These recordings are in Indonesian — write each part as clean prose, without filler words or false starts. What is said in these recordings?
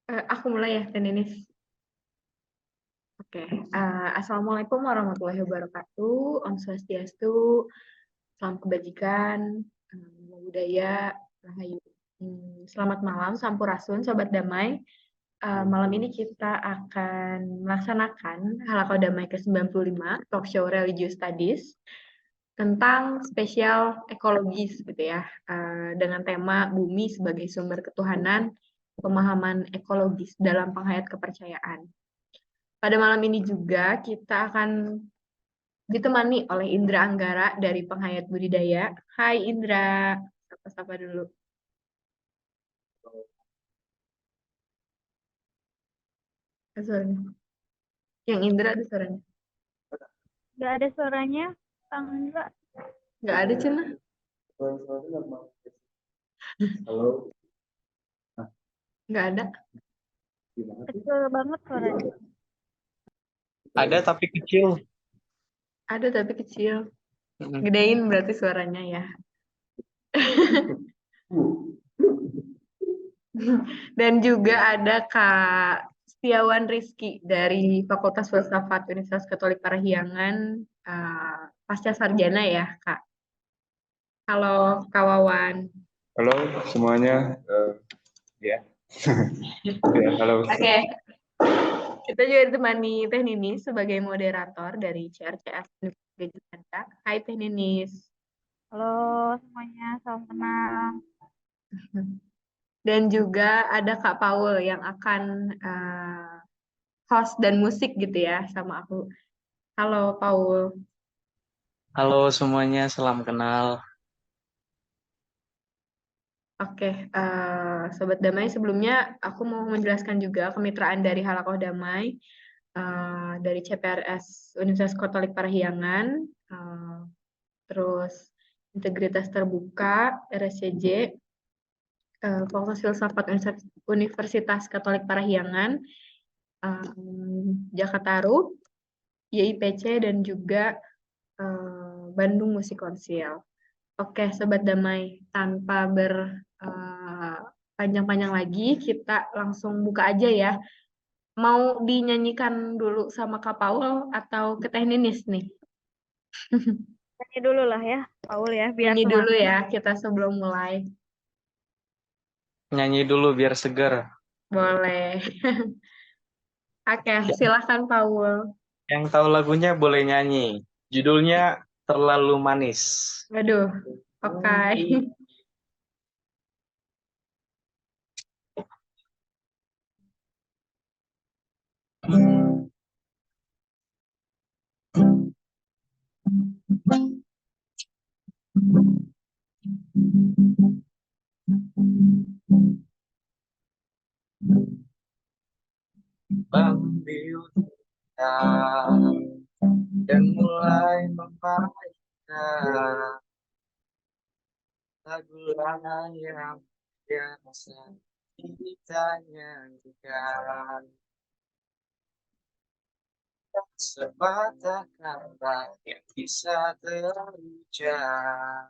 Aku mulai ya, Teh Ninis. Oke. Assalamualaikum warahmatullahi wabarakatuh. Om Swastiastu, salam kebajikan, namo budaya, rahayu. Selamat malam, Sampurasun, Sobat Damai. Malam ini kita akan melaksanakan Halaqah Damai ke-95, Talk Show Religious Studies, tentang spesial ekologis gitu ya, dengan tema Bumi sebagai sumber ketuhanan, pemahaman ekologis dalam penghayat kepercayaan. Pada malam ini juga kita akan ditemani oleh Indra Anggara dari Penghayat Budidaya. Hai Indra, sapa-sapa dulu. Suaranya. Yang Indra ada suaranya? Nggak ada suaranya, Kang Indra. Nggak ada, Cina. Halo. Nggak ada. Kecil banget suaranya. Ada tapi kecil. Ada tapi kecil. Gedein berarti suaranya ya. Dan juga ada Kak Setiawan Rizky dari Fakultas Filsafat Universitas Katolik Parahyangan, pasca sarjana ya, Kak. Halo, Kak Wawan. Halo semuanya. Ya. Ya, halo. Oke. Kita juga ditemani Teh Ninis sebagai moderator dari CRCS Universitas Gadjah Mada. Hai Teh Ninis. Halo semuanya, salam kenal. Dan juga ada Kak Paul yang akan host dan musik gitu ya sama aku. Halo Paul. Halo semuanya, salam kenal. Oke, Sobat Damai, sebelumnya aku mau menjelaskan juga kemitraan dari Halaqah Damai dari CPRS Universitas Katolik Parahyangan, terus Integritas Terbuka, RSCJ, Fakultas Filsafat Universitas Katolik Parahyangan, Jakartaru, YIPC, dan juga Bandung Musik Konsil. Oke, Sobat Damai, tanpa berpanjang-panjang lagi, kita langsung buka aja ya. Mau dinyanyikan dulu sama Kak Paul atau ke Teh Ninis nih? Nyanyi dulu lah ya, Paul ya, biar Nyanyi dulu semangat. ya, kita sebelum mulai. Nyanyi dulu biar segar. Boleh. Oke, silahkan Paul. Yang tahu lagunya boleh nyanyi. Judulnya Terlalu Manis. Waduh, oke. Ambil dan mulai memainkan lagu lama yang biasa kita nyanyikan. Sebatang kata yang bisa terucap,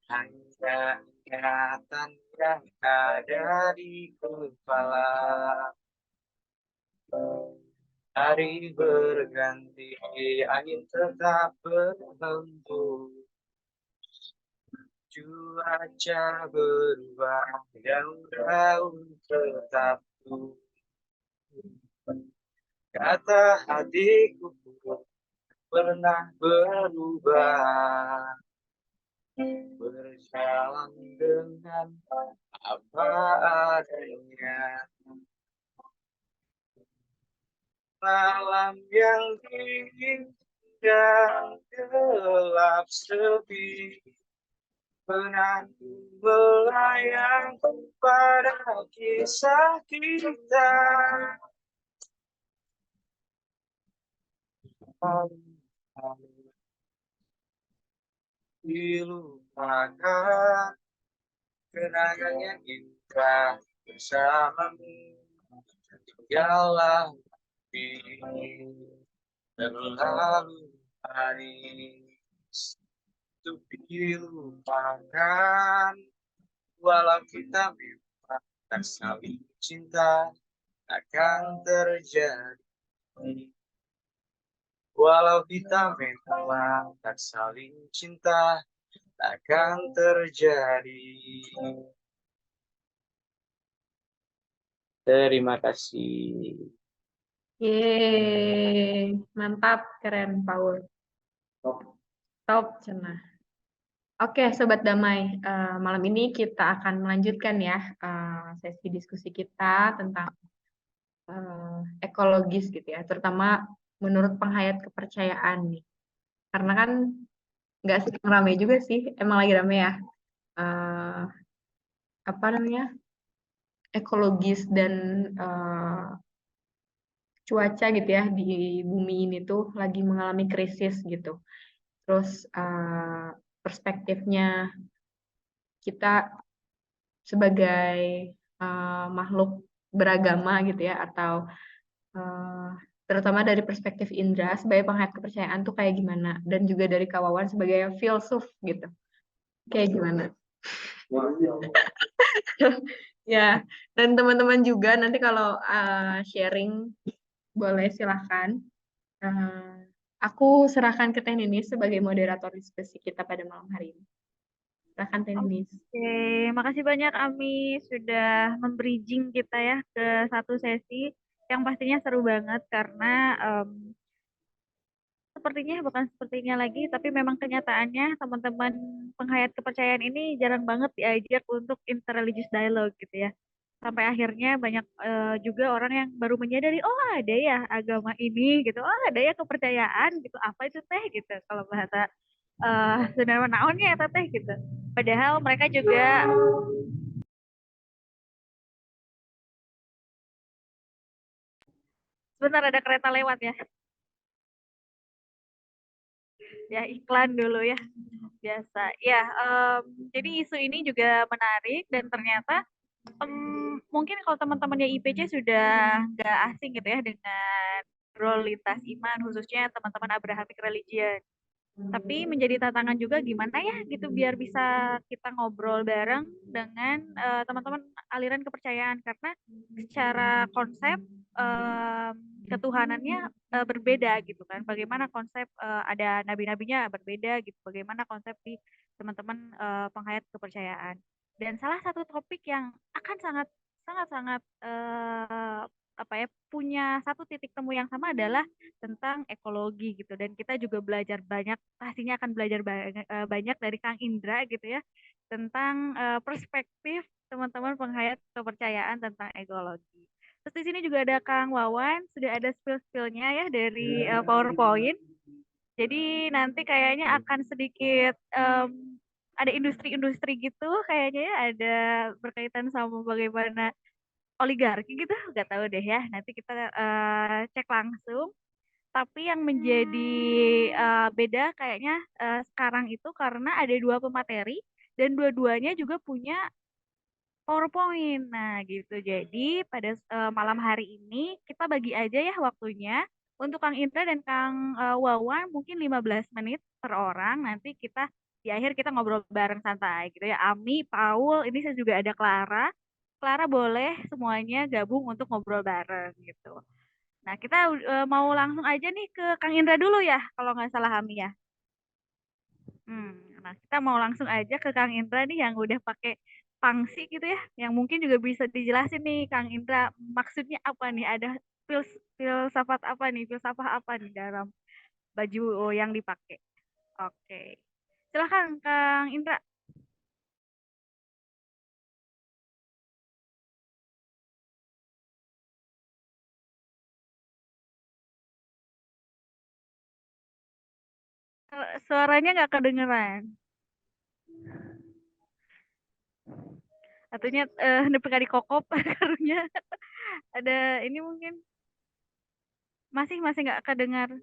hanya ingatan yang ada di kepala. Hari berganti, angin tetap berhembus, cuaca berubah, daun-daun tetap tumbuh. Kata hatiku pernah berubah, berjalan dengan apa adanya. Malam yang dingin dan gelap sepi, pernah melayang pada kisah kita. Dilupakan kenangan yang indah bersamamu, tinggallah terlalu manis untuk dilupakan, walau kita memang tak saling cinta akan terjadi. Walau kita memang tak saling cinta akan terjadi. Terima kasih. Yeay, mantap, keren, Paul. Top, cenah. Oke, Sobat Damai, malam ini kita akan melanjutkan ya sesi diskusi kita tentang ekologis gitu ya, terutama menurut penghayat kepercayaan nih. Karena kan nggak sedang rame juga sih, emang lagi rame ya. Apa namanya? Ekologis dan cuaca gitu ya di bumi ini tuh lagi mengalami krisis gitu. Terus perspektifnya kita sebagai makhluk beragama gitu ya, atau terutama dari perspektif Indra sebagai penghayat kepercayaan tuh kayak gimana, dan juga dari Kawawan sebagai filsuf gitu, kayak gimana? Ya, dan teman-teman juga nanti kalau sharing boleh silahkan. Aku serahkan ke Teh Ninis sebagai moderator diskusi kita pada malam hari ini. Silahkan Teh Ninis. Oke, makasih banyak Ami sudah membridging kita ya ke satu sesi yang pastinya seru banget karena sepertinya lagi, tapi memang kenyataannya teman-teman penghayat kepercayaan ini jarang banget diajak untuk interreligious dialogue gitu ya. Sampai akhirnya banyak juga orang yang baru menyadari, oh ada ya agama ini gitu, oh ada ya kepercayaan gitu, apa itu teh gitu. Kalau bahasa sebenarnya naonnya ya teh gitu. Padahal mereka juga sebentar ada kereta lewat ya. Ya iklan dulu ya biasa ya. Jadi isu ini juga menarik dan ternyata mungkin kalau teman-temannya IPC sudah nggak asing gitu ya dengan lintas iman, khususnya teman-teman Abrahamic Religion. Tapi menjadi tantangan juga gimana ya gitu biar bisa kita ngobrol bareng dengan teman-teman aliran kepercayaan, karena secara konsep ketuhanannya berbeda gitu kan. Bagaimana konsep ada nabi-nabinya berbeda gitu. Bagaimana konsep di teman-teman penghayat kepercayaan. Dan salah satu topik yang akan sangat apa ya, punya satu titik temu yang sama adalah tentang ekologi gitu. Dan kita juga belajar banyak, pastinya akan belajar banyak dari Kang Indra gitu ya tentang perspektif teman-teman penghayat kepercayaan tentang ekologi. Terus di sini juga ada Kang Wawan, sudah ada spill-spillnya ya dari PowerPoint. Jadi nanti kayaknya akan sedikit ada industri-industri gitu kayaknya ya, ada berkaitan sama bagaimana oligarki gitu, nggak tahu deh ya. Nanti kita cek langsung. Tapi yang menjadi beda kayaknya sekarang itu karena ada dua pemateri dan dua-duanya juga punya PowerPoint. Nah, gitu. Jadi pada malam hari ini kita bagi aja ya waktunya untuk Kang Indra dan Kang Wawan mungkin 15 menit per orang. Nanti kita di akhir kita ngobrol bareng santai gitu ya. Ami, Paul, ini saya juga ada Clara. Clara boleh semuanya gabung untuk ngobrol bareng gitu. Nah, kita mau langsung aja nih ke Kang Indra dulu ya, kalau nggak salah Ami ya. Nah, kita mau langsung aja ke Kang Indra nih yang udah pakai pangsi gitu ya, yang mungkin juga bisa dijelasin nih Kang Indra maksudnya apa nih, ada filsafat apa nih, filsafah apa nih dalam baju yang dipakai. Oke. Silahkan Kang Indra. Suaranya nggak kedengeran. Artinya nepi di kokop karunya ada ini mungkin masih nggak kedengar.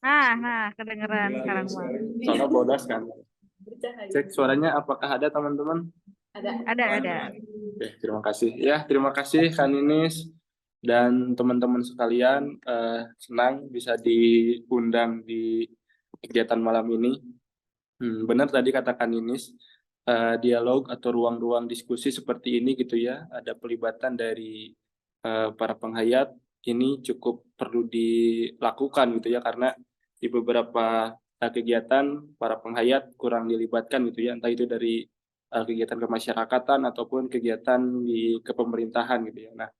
Nah kedengeran sekarang mah. Soalnya bodas kan. Cek suaranya apakah ada teman-teman? Ada. Oke, terima kasih. Ya, terima kasih Kak Ninis. Dan teman-teman sekalian, senang bisa diundang di kegiatan malam ini. Benar tadi katakan Ninis, dialog atau ruang-ruang diskusi seperti ini gitu ya, ada pelibatan dari, para penghayat, ini cukup perlu dilakukan gitu ya, karena di beberapa, kegiatan para penghayat kurang dilibatkan gitu ya, entah itu dari, kegiatan kemasyarakatan ataupun kegiatan di kepemerintahan gitu ya. Nah,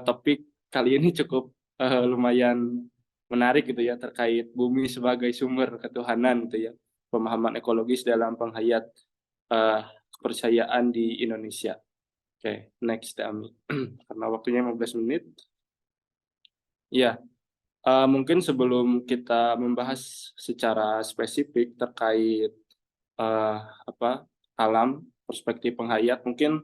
topik kali ini cukup, lumayan menarik gitu ya, terkait bumi sebagai sumber ketuhanan gitu ya, pemahaman ekologis dalam penghayat, eee, kepercayaan di Indonesia. Oke, next Ami. Karena waktunya 15 menit. Iya, mungkin sebelum kita membahas secara spesifik terkait, apa, alam, perspektif penghayat, mungkin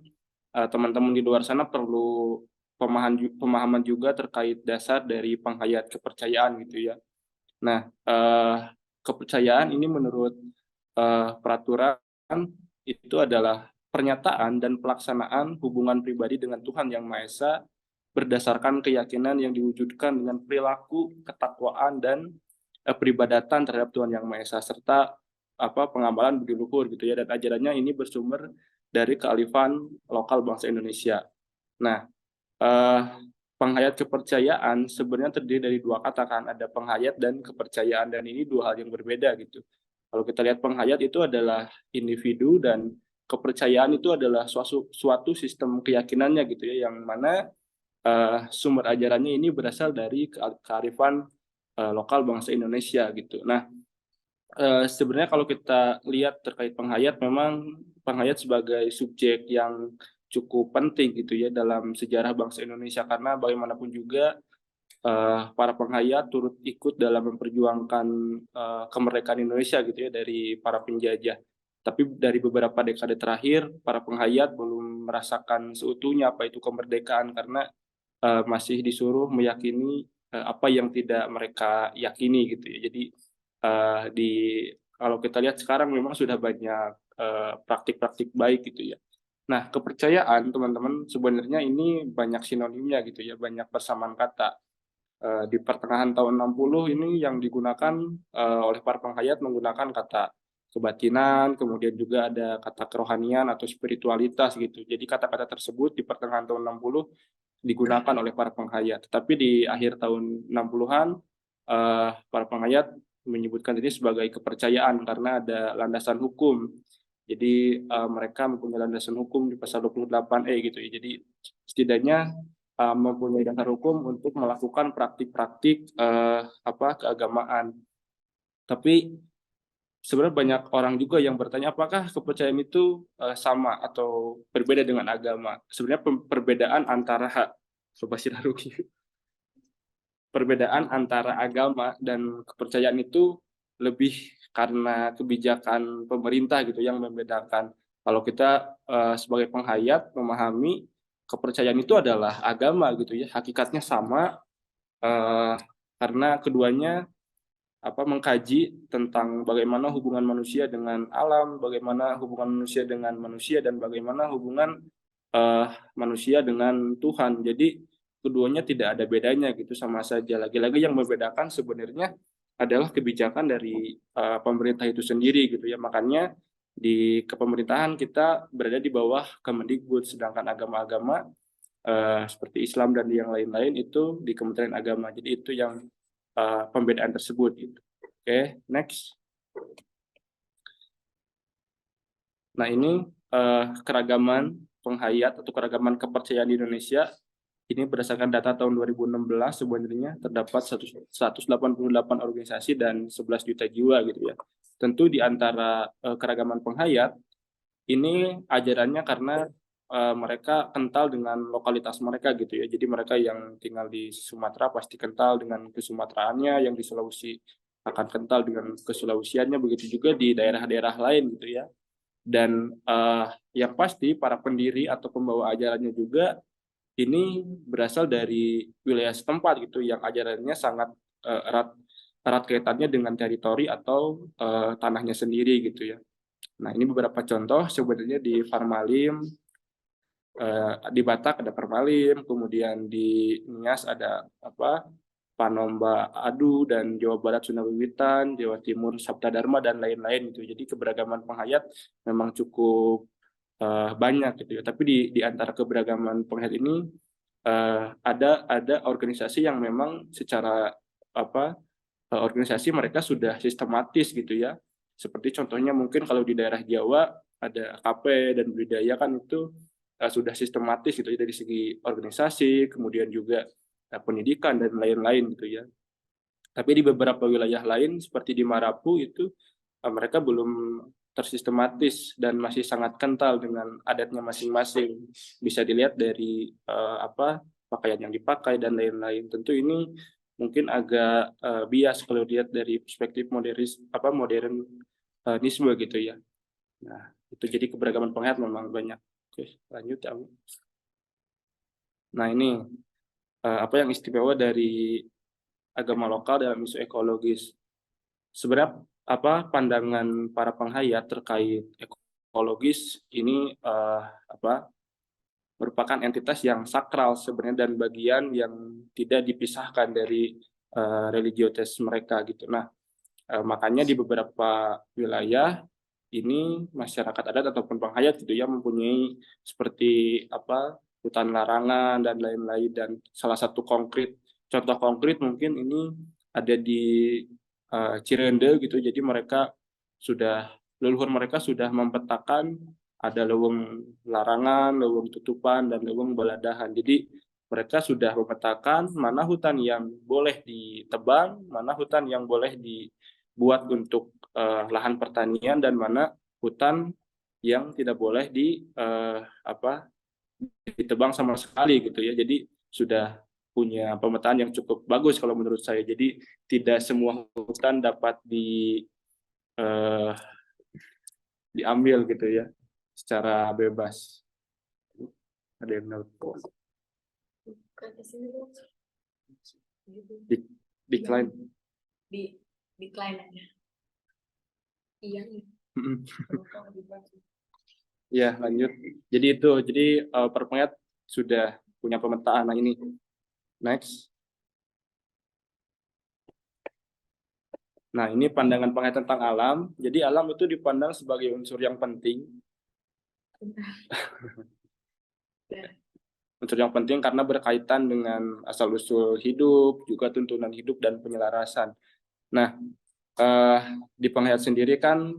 teman-teman di luar sana perlu pemahaman juga terkait dasar dari penghayat kepercayaan gitu ya. Nah, kepercayaan ini menurut, peraturan itu adalah pernyataan dan pelaksanaan hubungan pribadi dengan Tuhan Yang Maha Esa berdasarkan keyakinan yang diwujudkan dengan perilaku, ketakwaan, dan, peribadatan terhadap Tuhan Yang Maha Esa serta pengamalan budi luhur gitu ya, dan ajarannya ini bersumber dari kearifan lokal bangsa Indonesia. Nah, eee, penghayat kepercayaan sebenarnya terdiri dari 2 kata kan, ada penghayat dan kepercayaan, dan ini 2 hal yang berbeda gitu. Kalau kita lihat penghayat itu adalah individu dan kepercayaan itu adalah suatu sistem keyakinannya gitu ya, yang mana, sumber ajarannya ini berasal dari kearifan, lokal bangsa Indonesia gitu. Nah, sebenarnya kalau kita lihat terkait penghayat, memang penghayat sebagai subjek yang cukup penting gitu ya dalam sejarah bangsa Indonesia, karena bagaimanapun juga, para penghayat turut ikut dalam memperjuangkan, kemerdekaan Indonesia gitu ya dari para penjajah. Tapi dari beberapa dekade terakhir, para penghayat belum merasakan seutuhnya apa itu kemerdekaan, karena, masih disuruh meyakini, apa yang tidak mereka yakini gitu ya. Jadi, di kalau kita lihat sekarang memang sudah banyak, praktik-praktik baik gitu ya. Nah, kepercayaan teman-teman sebenarnya ini banyak sinonimnya gitu ya, banyak persamaan kata. Di pertengahan tahun 60 ini yang digunakan, oleh para penghayat menggunakan kata kebatinan, kemudian juga ada kata kerohanian atau spiritualitas gitu. Jadi kata-kata tersebut di pertengahan tahun 60 digunakan oleh para penghayat. Tetapi di akhir tahun 60-an, para penghayat menyebutkan ini sebagai kepercayaan karena ada landasan hukum. Jadi, mereka mempunyai landasan hukum di pasal 28E gitu ya. Jadi setidaknya, mempunyai dasar hukum untuk melakukan praktik-praktik, keagamaan. Tapi sebenarnya banyak orang juga yang bertanya, apakah kepercayaan itu, sama atau berbeda dengan agama? Sebenarnya perbedaan antara Sobat Siraruki, perbedaan antara agama dan kepercayaan itu lebih karena kebijakan pemerintah gitu yang membedakan. Kalau kita, sebagai penghayat memahami kepercayaan itu adalah agama gitu ya, hakikatnya sama, karena keduanya mengkaji tentang bagaimana hubungan manusia dengan alam, bagaimana hubungan manusia dan bagaimana hubungan, eee, manusia dengan Tuhan. Jadi keduanya tidak ada bedanya gitu, sama saja. Lagi-lagi yang membedakan sebenarnya adalah kebijakan dari, pemerintah itu sendiri gitu ya. Makanya di kepemerintahan kita berada di bawah Kemendikbud, sedangkan agama-agama, seperti Islam dan yang lain-lain itu di Kementerian Agama. Jadi itu yang, pembedaan tersebut gitu. Oke, next. Nah ini, keragaman penghayat atau keragaman kepercayaan di Indonesia, ini berdasarkan data tahun 2016 sebenarnya terdapat 188 organisasi dan 11 juta jiwa gitu ya. Tentu di antara, keragaman penghayat, ini ajarannya karena, mereka kental dengan lokalitas mereka gitu ya. Jadi mereka yang tinggal di Sumatera pasti kental dengan kesumateraannya, yang di Sulawesi akan kental dengan kesulawesiannya, begitu juga di daerah-daerah lain gitu ya. Dan, yang pasti para pendiri atau pembawa ajarannya juga ini berasal dari wilayah setempat gitu, yang ajarannya sangat, erat erat kaitannya dengan teritori atau, tanahnya sendiri gitu ya. Nah, ini beberapa contoh sebenarnya di Farmalim, Di Batak ada Permalim, kemudian di Nias ada Panomba Adu, dan Jawa Barat Sunda Wiwitan, Jawa Timur Sabta Dharma, dan lain-lain gitu. Jadi keberagaman penghayat memang cukup banyak gitu ya. Tapi di antara keberagaman penghayat ini ada organisasi yang memang secara organisasi mereka sudah sistematis gitu ya. Seperti contohnya mungkin kalau di daerah Jawa ada KP dan budaya kan itu sudah sistematis gitu ya dari segi organisasi, kemudian juga pendidikan dan lain-lain gitu ya. Tapi di beberapa wilayah lain seperti di Marapu itu mereka belum tersistematis dan masih sangat kental dengan adatnya masing-masing. Bisa dilihat dari pakaian yang dipakai dan lain-lain. Tentu ini mungkin agak bias kalau dilihat dari perspektif modernisme gitu ya. Nah, itu jadi keberagaman penghayat memang banyak. Oke, lanjut ya. Nah, ini apa yang istimewa dari agama lokal dalam isu ekologis. Sebenarnya pandangan para penghayat terkait ekologis ini merupakan entitas yang sakral sebenarnya dan bagian yang tidak dipisahkan dari religiotes mereka gitu. Nah, makanya di beberapa wilayah ini masyarakat adat ataupun penghayat gitu ya mempunyai seperti hutan larangan dan lain-lain, dan salah satu contoh konkret mungkin ini ada di Cirende gitu. Jadi leluhur mereka sudah mempetakan ada leuweung larangan, leuweung tutupan, dan leuweung baladahan. Jadi mereka sudah memetakan mana hutan yang boleh ditebang, mana hutan yang boleh dibuat untuk lahan pertanian, dan mana hutan yang tidak boleh ditebang sama sekali gitu ya. Jadi sudah punya pemetaan yang cukup bagus kalau menurut saya. Jadi tidak semua hutan dapat diambil gitu ya secara bebas. Ada yang nelpon. Decline. Decline aja. Iya. Ya, lanjut. Jadi perpengat sudah punya pemetaan. Nah, ini next. Nah, ini pandangan penghayat tentang alam. Jadi alam itu dipandang sebagai unsur yang penting. Unsur yang penting karena berkaitan dengan asal-usul hidup, juga tuntunan hidup dan penyelarasan. Nah, di penghayat sendiri kan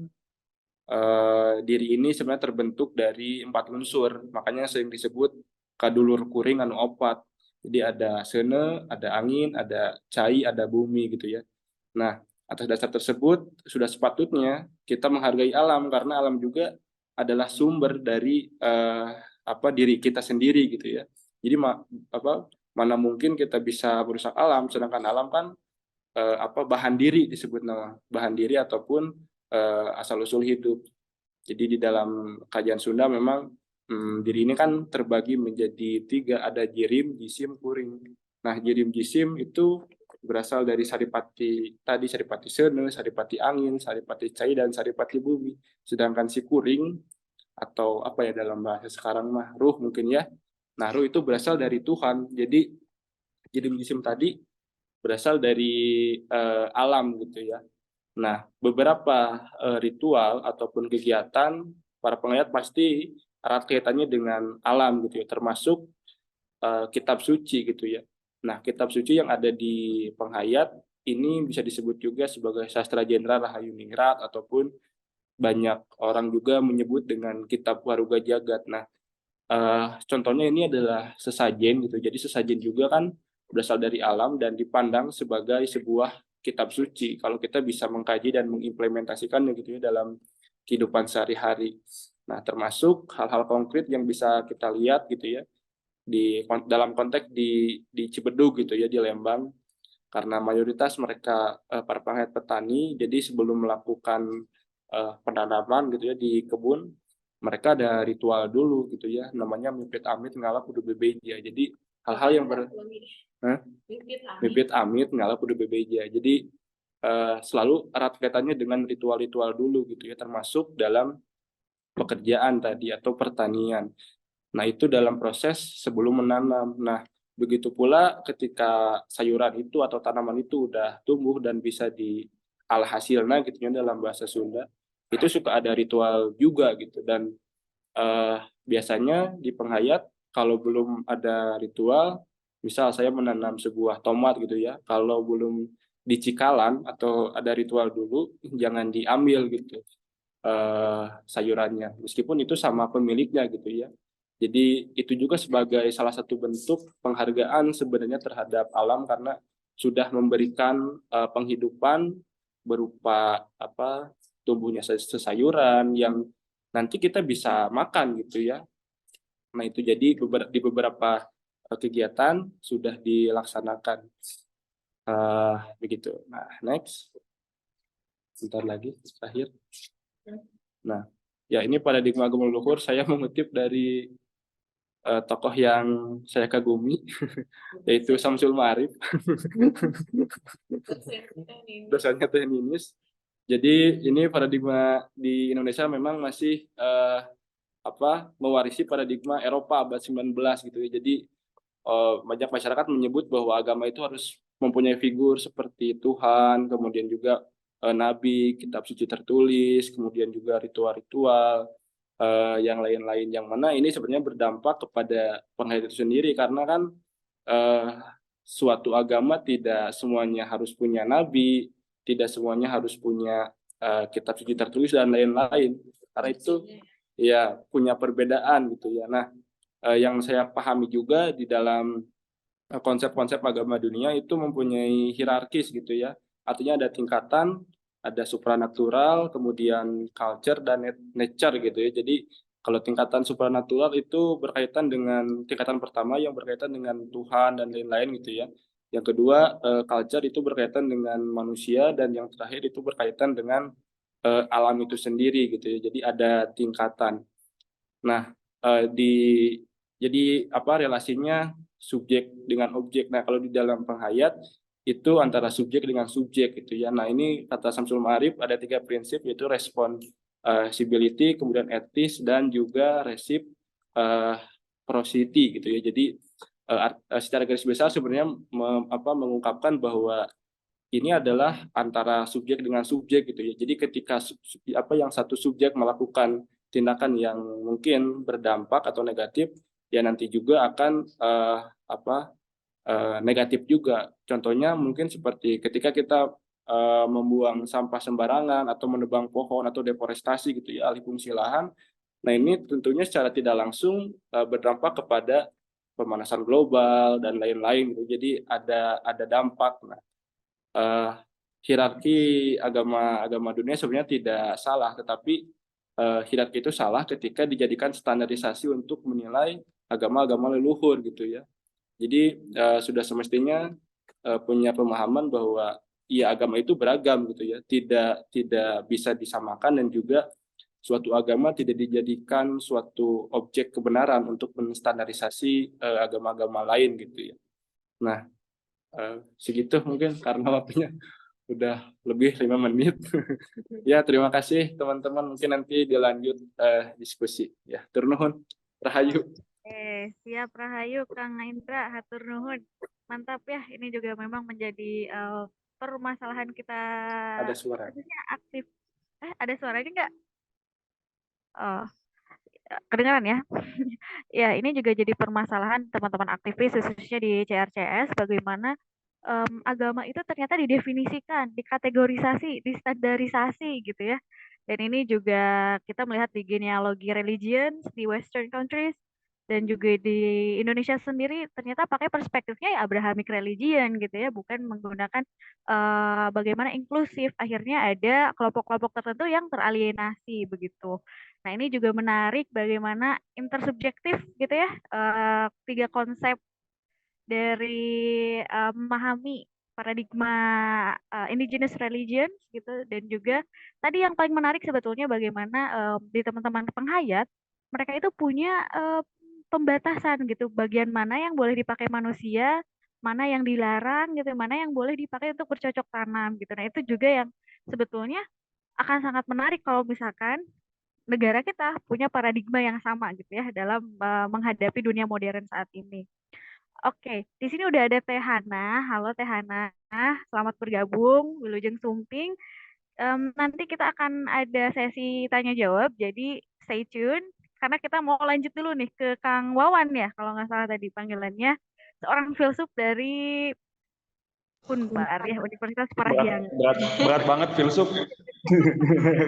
diri ini sebenarnya terbentuk dari 4 unsur, makanya sering disebut kadulur kuring anu opat. Jadi ada sene, ada angin, ada cai, ada bumi gitu ya. Nah, atas dasar tersebut sudah sepatutnya kita menghargai alam, karena alam juga adalah sumber dari diri kita sendiri gitu ya. Jadi mana mungkin kita bisa merusak alam, sedangkan alam kan bahan diri disebut nama, bahan diri ataupun asal-usul hidup. Jadi di dalam kajian Sunda memang diri ini kan terbagi menjadi 3, ada jirim, jisim, kuring. Nah, jirim jisim itu berasal dari saripati sene, saripati angin, saripati cai, dan saripati bumi. Sedangkan si kuring atau dalam bahasa sekarang mah ruh mungkin ya. Nah, ruh itu berasal dari Tuhan. Jadi jirim jisim tadi berasal dari alam gitu ya. Nah, beberapa ritual ataupun kegiatan para penghayat pasti erat kaitannya dengan alam gitu ya, termasuk kitab suci gitu ya. Nah, kitab suci yang ada di penghayat ini bisa disebut juga sebagai sastra jenderal Rahayu Ningrat, ataupun banyak orang juga menyebut dengan kitab Waruga Jagat. Nah, contohnya ini adalah sesajen gitu. Jadi sesajen juga kan berasal dari alam dan dipandang sebagai sebuah kitab suci kalau kita bisa mengkaji dan mengimplementasikannya gitu ya dalam kehidupan sehari-hari. Nah, termasuk hal-hal konkret yang bisa kita lihat gitu ya dalam konteks di Cibedug gitu ya, di Lembang, karena mayoritas mereka para penghayat petani. Jadi sebelum melakukan penanaman gitu ya di kebun, mereka ada ritual dulu gitu ya, namanya mipit amit ngalap kudu bebeja. Jadi hal-hal yang mipit amit ngalap kudu bebeja. Jadi selalu erat kaitannya dengan ritual-ritual dulu gitu ya, termasuk dalam pekerjaan tadi atau pertanian. Nah, itu dalam proses sebelum menanam. Nah, begitu pula ketika sayuran itu atau tanaman itu udah tumbuh dan bisa alhasilna gitu ya dalam bahasa Sunda, itu suka ada ritual juga gitu. Dan biasanya di penghayat kalau belum ada ritual, misal saya menanam sebuah tomat gitu ya, kalau belum dicikalan atau ada ritual dulu, jangan diambil gitu sayurannya, meskipun itu sama pemiliknya gitu ya. Jadi itu juga sebagai salah satu bentuk penghargaan sebenarnya terhadap alam karena sudah memberikan penghidupan berupa tumbuhnya sayuran yang nanti kita bisa makan gitu ya. Nah itu jadi di beberapa kegiatan sudah dilaksanakan begitu. Nah next, sebentar lagi terakhir. Nah ya ini paradigma agama leluhur saya mengutip dari tokoh yang saya kagumi yaitu Samsul Ma'arif, dosennya Teh Ninis. Jadi ini paradigma di Indonesia memang masih mewarisi paradigma Eropa abad 19 gitu ya. Jadi banyak masyarakat menyebut bahwa agama itu harus mempunyai figur seperti Tuhan, kemudian juga nabi, kitab suci tertulis, kemudian juga ritual-ritual yang lain-lain, yang mana ini sebenarnya berdampak kepada penghayat itu sendiri karena kan eh, suatu agama tidak semuanya harus punya nabi, tidak semuanya harus punya kitab suci tertulis dan lain-lain. Karena itu ya punya perbedaan gitu ya. Nah, yang saya pahami juga di dalam konsep-konsep agama dunia itu mempunyai hierarkis gitu ya. Artinya ada tingkatan, ada supranatural, kemudian culture dan nature gitu ya. Jadi kalau tingkatan supranatural itu berkaitan dengan tingkatan pertama yang berkaitan dengan Tuhan dan lain-lain gitu ya. Yang kedua, culture itu berkaitan dengan manusia dan yang terakhir itu berkaitan dengan alam itu sendiri gitu ya. Jadi ada tingkatan. Nah, jadi relasinya subjek dengan objek. Nah, kalau di dalam penghayat itu antara subjek dengan subjek gitu ya. Nah, ini kata Samsul Ma'arif ada 3 prinsip yaitu responsibility, kemudian etis dan juga reciprocity gitu ya. Jadi secara garis besar sebenarnya mengungkapkan bahwa ini adalah antara subjek dengan subjek gitu ya. Jadi ketika yang satu subjek melakukan tindakan yang mungkin berdampak atau negatif, ya nanti juga akan negatif juga. Contohnya mungkin seperti ketika kita membuang sampah sembarangan atau menebang pohon atau deforestasi gitu ya, alih fungsi lahan. Nah ini tentunya secara tidak langsung berdampak kepada pemanasan global dan lain-lain gitu. Jadi ada dampak. Nah, hierarki agama dunia sebenarnya tidak salah, tetapi hierarki itu salah ketika dijadikan standarisasi untuk menilai agama-agama leluhur gitu ya. Jadi sudah semestinya punya pemahaman bahwa ya agama itu beragam gitu ya, tidak bisa disamakan dan juga suatu agama tidak dijadikan suatu objek kebenaran untuk menstandarisasi agama-agama lain gitu ya. Nah, segitu mungkin karena waktunya udah lebih 5 menit. Ya, terima kasih teman-teman. Mungkin nanti dilanjut diskusi. Ya, tur nuhun. Rahayu. Siap Rahayu, Kang Indra, hatur nuhun. Mantap ya, ini juga memang menjadi permasalahan kita. Ada suara. Khususnya aktif. Ada suaranya nggak? Oh, kedengaran ya? Ya, ini juga jadi permasalahan teman-teman aktivis khususnya di CRCS, bagaimana agama itu ternyata didefinisikan, dikategorisasi, distandarisasi gitu ya. Dan ini juga kita melihat di genealogi religions di Western countries dan juga di Indonesia sendiri ternyata pakai perspektifnya ya Abrahamic religion gitu ya, bukan menggunakan bagaimana inklusif. Akhirnya ada kelompok-kelompok tertentu yang teralienasi begitu. Nah, ini juga menarik bagaimana intersubjektif gitu ya, 3 konsep dari memahami paradigma indigenous religions gitu, dan juga tadi yang paling menarik sebetulnya bagaimana di teman-teman penghayat mereka itu punya pembatasan gitu, bagian mana yang boleh dipakai manusia, mana yang dilarang gitu, mana yang boleh dipakai untuk bercocok tanam gitu. Nah, itu juga yang sebetulnya akan sangat menarik kalau misalkan negara kita punya paradigma yang sama gitu ya dalam menghadapi dunia modern saat ini. Oke, di sini udah ada Teh Hana. Halo Teh Hana, selamat bergabung Wilujeng Sumping. Nanti kita akan ada sesi tanya jawab, jadi stay tune karena kita mau lanjut dulu nih ke Kang Wawan ya, kalau nggak salah tadi panggilannya, seorang filsuf dari Unpar ya, Universitas Berat, Parahyangan. berat, berat banget filsuf.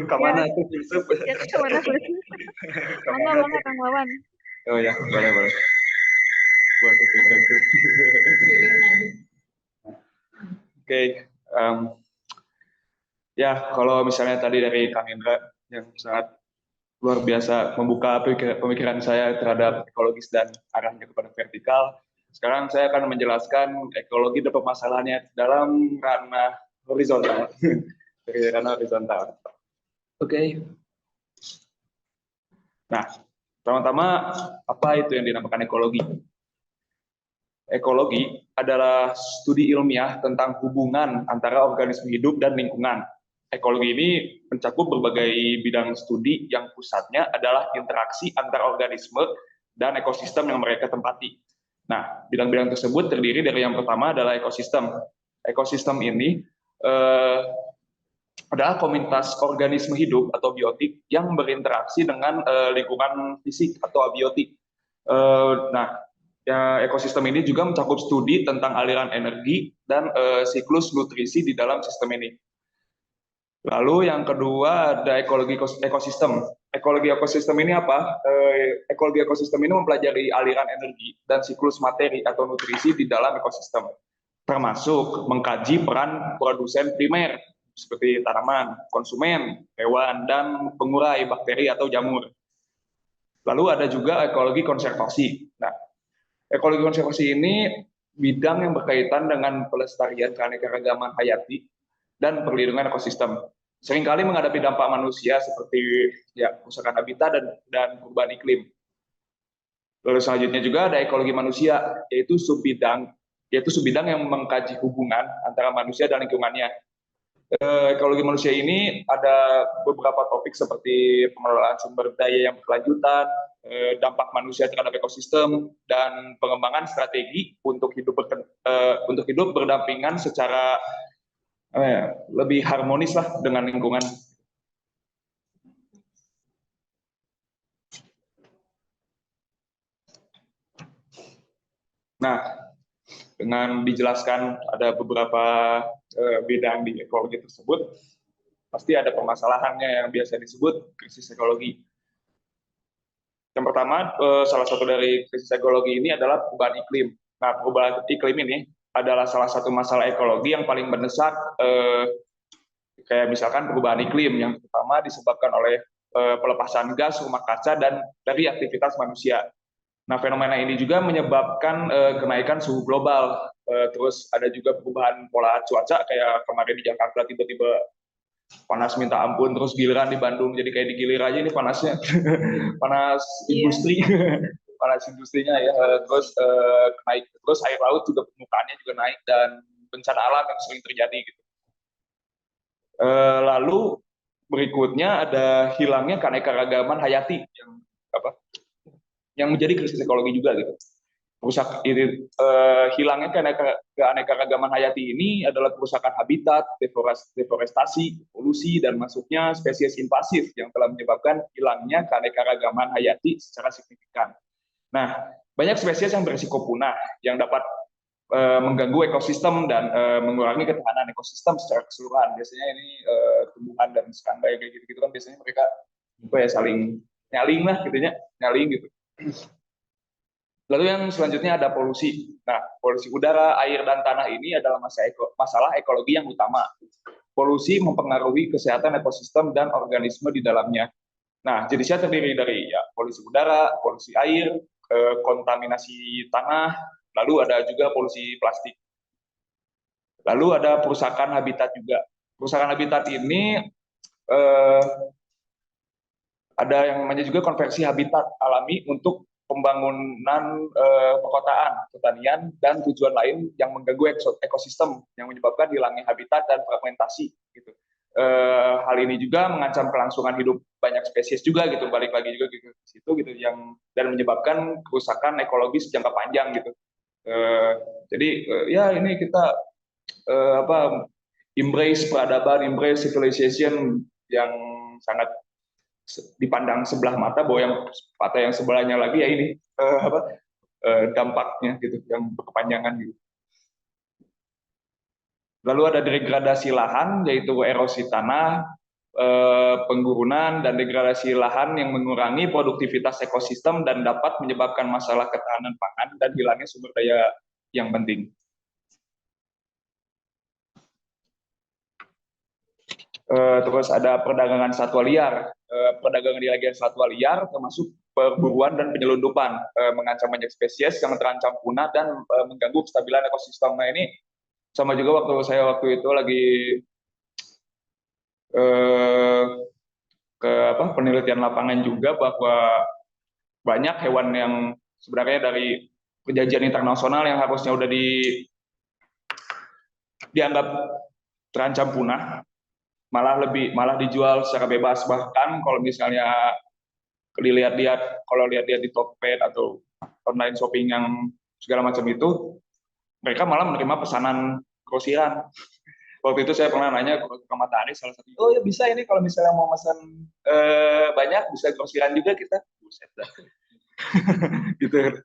Kemana tuh filsuf? Ya, kemana filsuf? Bangga Kang Wawan. Oh ya, boleh. Buat filsuf. Oke, ya kalau misalnya tadi dari Kang Indra yang sangat luar biasa membuka pemikiran saya terhadap ekologis dan arahnya kepada vertikal. Sekarang saya akan menjelaskan ekologi dan permasalahannya dalam ranah horizontal. Dari ranah horizontal. Oke. Nah, pertama-tama apa itu yang dinamakan ekologi? Ekologi adalah studi ilmiah tentang hubungan antara organisme hidup dan lingkungan. Ekologi ini mencakup berbagai bidang studi yang pusatnya adalah interaksi antar organisme dan ekosistem yang mereka tempati. Nah, bidang-bidang tersebut terdiri dari yang pertama adalah ekosistem. Ekosistem ini adalah komunitas organisme hidup atau biotik yang berinteraksi dengan lingkungan fisik atau abiotik. Nah, ya, ekosistem ini juga mencakup studi tentang aliran energi dan siklus nutrisi di dalam sistem ini. Lalu yang kedua ada ekologi ekosistem. Ekologi ekosistem ini apa? Ekologi ekosistem ini mempelajari aliran energi dan siklus materi atau nutrisi di dalam ekosistem, termasuk mengkaji peran produsen primer seperti tanaman, konsumen, hewan, dan pengurai bakteri atau jamur. Lalu ada juga ekologi konservasi. Nah, ekologi konservasi ini bidang yang berkaitan dengan pelestarian keanekaragaman hayati dan perlindungan ekosistem. Seringkali menghadapi dampak manusia seperti ya kerusakan habitat dan perubahan iklim. Lalu selanjutnya juga ada ekologi manusia, yaitu subbidang yang mengkaji hubungan antara manusia dan lingkungannya. Ekologi manusia ini ada beberapa topik seperti pengelolaan sumber daya yang berkelanjutan, dampak manusia terhadap ekosistem, dan pengembangan strategi untuk hidup berdampingan secara lebih harmonis lah dengan lingkungan. Nah, dengan dijelaskan ada beberapa bidang di ekologi tersebut, pasti ada permasalahannya yang biasa disebut krisis ekologi. Yang pertama, salah satu dari krisis ekologi ini adalah perubahan iklim. Nah, perubahan iklim ini adalah salah satu masalah ekologi yang paling mendesak, kayak misalkan perubahan iklim yang pertama disebabkan oleh pelepasan gas rumah kaca dan dari aktivitas manusia. Nah, fenomena ini juga menyebabkan kenaikan suhu global. Terus ada juga perubahan pola cuaca, kayak kemarin di Jakarta tiba-tiba panas minta ampun, terus giliran di Bandung jadi kayak digilir aja ini panasnya. Panas industri. Panas industrinya ya. Terus naik, terus air laut juga permukaannya juga naik dan bencana alam yang sering terjadi gitu. Lalu berikutnya ada hilangnya keanekaragaman hayati yang menjadi krisis ekologi juga gitu. Hilangnya keanekaragaman hayati ini adalah kerusakan habitat, deforestasi, polusi, dan masuknya spesies invasif yang telah menyebabkan hilangnya keanekaragaman hayati secara signifikan. Nah, banyak spesies yang berisiko punah yang dapat mengganggu ekosistem dan mengurangi ketahanan ekosistem secara keseluruhan. Biasanya ini tumbuhan dan serangga kayak gitu-gitu kan biasanya mereka saling nyaling lah gitunya, nyaling gitu. Lalu yang selanjutnya ada polusi. Nah, polusi udara, air, dan tanah ini adalah masalah ekologi yang utama. Polusi mempengaruhi kesehatan ekosistem dan organisme di dalamnya. Nah, jenisnya terdiri dari polusi udara, polusi air, kontaminasi tanah, lalu ada juga polusi plastik. Lalu ada perusakan habitat juga. Perusakan habitat ini ada yang namanya juga konversi habitat alami untuk pembangunan perkotaan, pertanian, dan tujuan lain yang mengganggu ekosistem yang menyebabkan hilangnya habitat dan fragmentasi. Gitu. hal ini juga mengancam kelangsungan hidup banyak spesies juga gitu, balik lagi juga gitu ke situ gitu, yang dan menyebabkan kerusakan ekologis jangka panjang gitu. Jadi ya ini kita embrace peradaban, embrace civilization yang sangat dipandang sebelah mata, bahwa yang mata yang sebelahnya lagi ya ini dampaknya gitu yang berkepanjangan gitu. Lalu ada degradasi lahan, yaitu erosi tanah, penggurunan dan degradasi lahan yang mengurangi produktivitas ekosistem dan dapat menyebabkan masalah ketahanan pangan dan hilangnya sumber daya yang penting. Terus ada perdagangan satwa liar. Perdagangan ilegal satwa liar termasuk perburuan dan penyelundupan, mengancam banyak spesies yang terancam punah dan mengganggu kestabilan ekosistem. Nah ini sama juga waktu itu lagi ke penelitian lapangan juga, bahwa banyak hewan yang sebenarnya dari perjanjian internasional yang harusnya udah dianggap terancam punah, malah dijual secara bebas. Bahkan kalau misalnya lihat-lihat di Tokped atau online shopping yang segala macam itu, mereka malah menerima pesanan grosiran. Waktu itu saya pernah nanya ke Matahari salah satu, oh ya bisa ini kalau misalnya mau pesan banyak bisa grosiran juga kita. Buset dah. Gitu.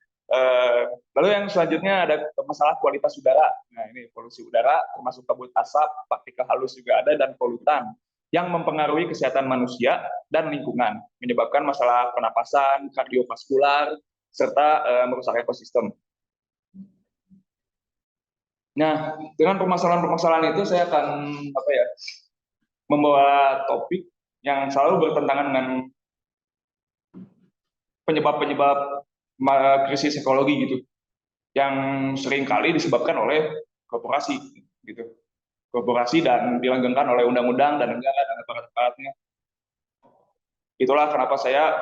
Lalu yang selanjutnya ada masalah kualitas udara. Nah ini polusi udara termasuk kabut asap, partikel halus juga ada, dan polutan yang mempengaruhi kesehatan manusia dan lingkungan, menyebabkan masalah pernapasan, kardiovaskular, serta merusak ekosistem. Nah, dengan permasalahan-permasalahan itu saya akan membawa topik yang selalu bertentangan dengan penyebab-penyebab krisis ekologi gitu, yang seringkali disebabkan oleh korporasi gitu. Korporasi dan dilanggengkan oleh undang-undang dan negara dan aparat-aparatnya. Itulah kenapa saya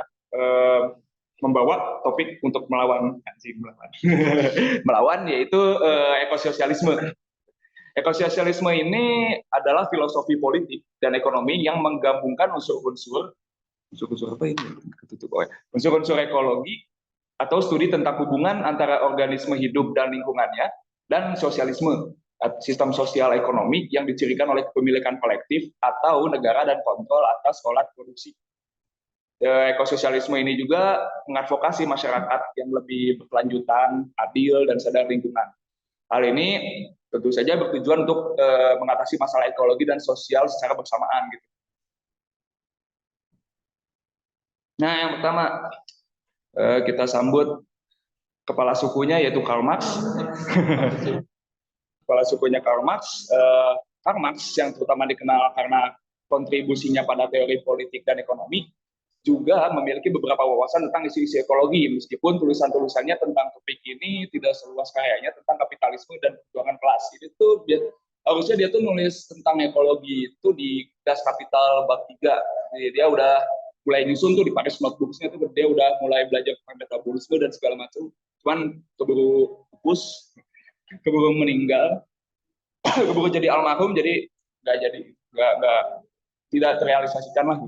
membawa topik untuk melawan melawan yaitu ekososialisme. Ekososialisme ini adalah filosofi politik dan ekonomi yang menggabungkan unsur-unsur unsur-unsur ekologi atau studi tentang hubungan antara organisme hidup dan lingkungannya, dan sosialisme, sistem sosial ekonomi yang dicirikan oleh kepemilikan kolektif atau negara dan kontrol atas pola produksi. Ekososialisme ini juga mengadvokasi masyarakat yang lebih berkelanjutan, adil, dan sadar lingkungan. Hal ini tentu saja bertujuan untuk mengatasi masalah ekologi dan sosial secara bersamaan gitu. Nah, yang pertama kita sambut kepala sukunya, yaitu Karl Marx. Kepala sukunya Karl Marx. Karl Marx yang terutama dikenal karena kontribusinya pada teori politik dan ekonomi, juga memiliki beberapa wawasan tentang isu-isu ekologi, meskipun tulisan-tulisannya tentang topik ini tidak seluas karyanya tentang kapitalisme dan perjuangan kelas. Itu tuh harusnya dia tuh nulis tentang ekologi itu di Das Kapital bab 3. Jadi dia udah mulai nyusun tuh di Paris Notebooks-nya tuh, dia udah mulai belajar tentang metabolisme dan segala macam. Cuman keburu pupus, keburu meninggal, keburu jadi almarhum, jadi tidak terrealisasikan lah.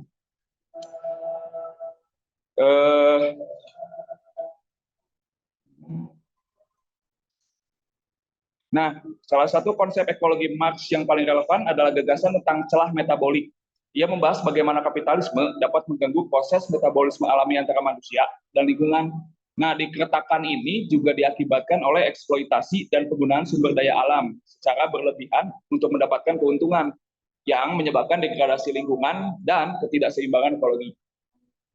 Nah, salah satu konsep ekologi Marx yang paling relevan adalah gagasan tentang celah metabolik. Ia membahas bagaimana kapitalisme dapat mengganggu proses metabolisme alami antara manusia dan lingkungan. Nah, dikeretakan ini juga diakibatkan oleh eksploitasi dan penggunaan sumber daya alam secara berlebihan untuk mendapatkan keuntungan yang menyebabkan degradasi lingkungan dan ketidakseimbangan ekologi.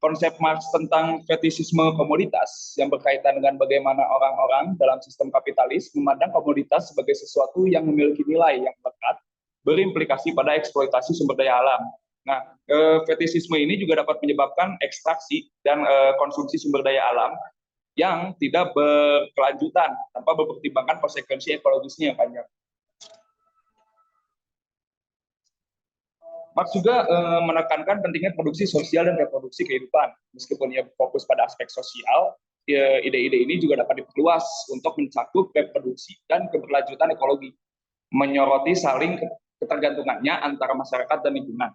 Konsep Marx tentang fetisisme komoditas yang berkaitan dengan bagaimana orang-orang dalam sistem kapitalis memandang komoditas sebagai sesuatu yang memiliki nilai yang lekat, berimplikasi pada eksploitasi sumber daya alam. Nah, fetisisme ini juga dapat menyebabkan ekstraksi dan konsumsi sumber daya alam yang tidak berkelanjutan tanpa mempertimbangkan konsekuensi ekologisnya yang panjang. Marx juga menekankan pentingnya produksi sosial dan reproduksi kehidupan. Meskipun ia fokus pada aspek sosial, ide-ide ini juga dapat diperluas untuk mencakup reproduksi dan keberlanjutan ekologi, menyoroti saling ketergantungannya antara masyarakat dan lingkungan.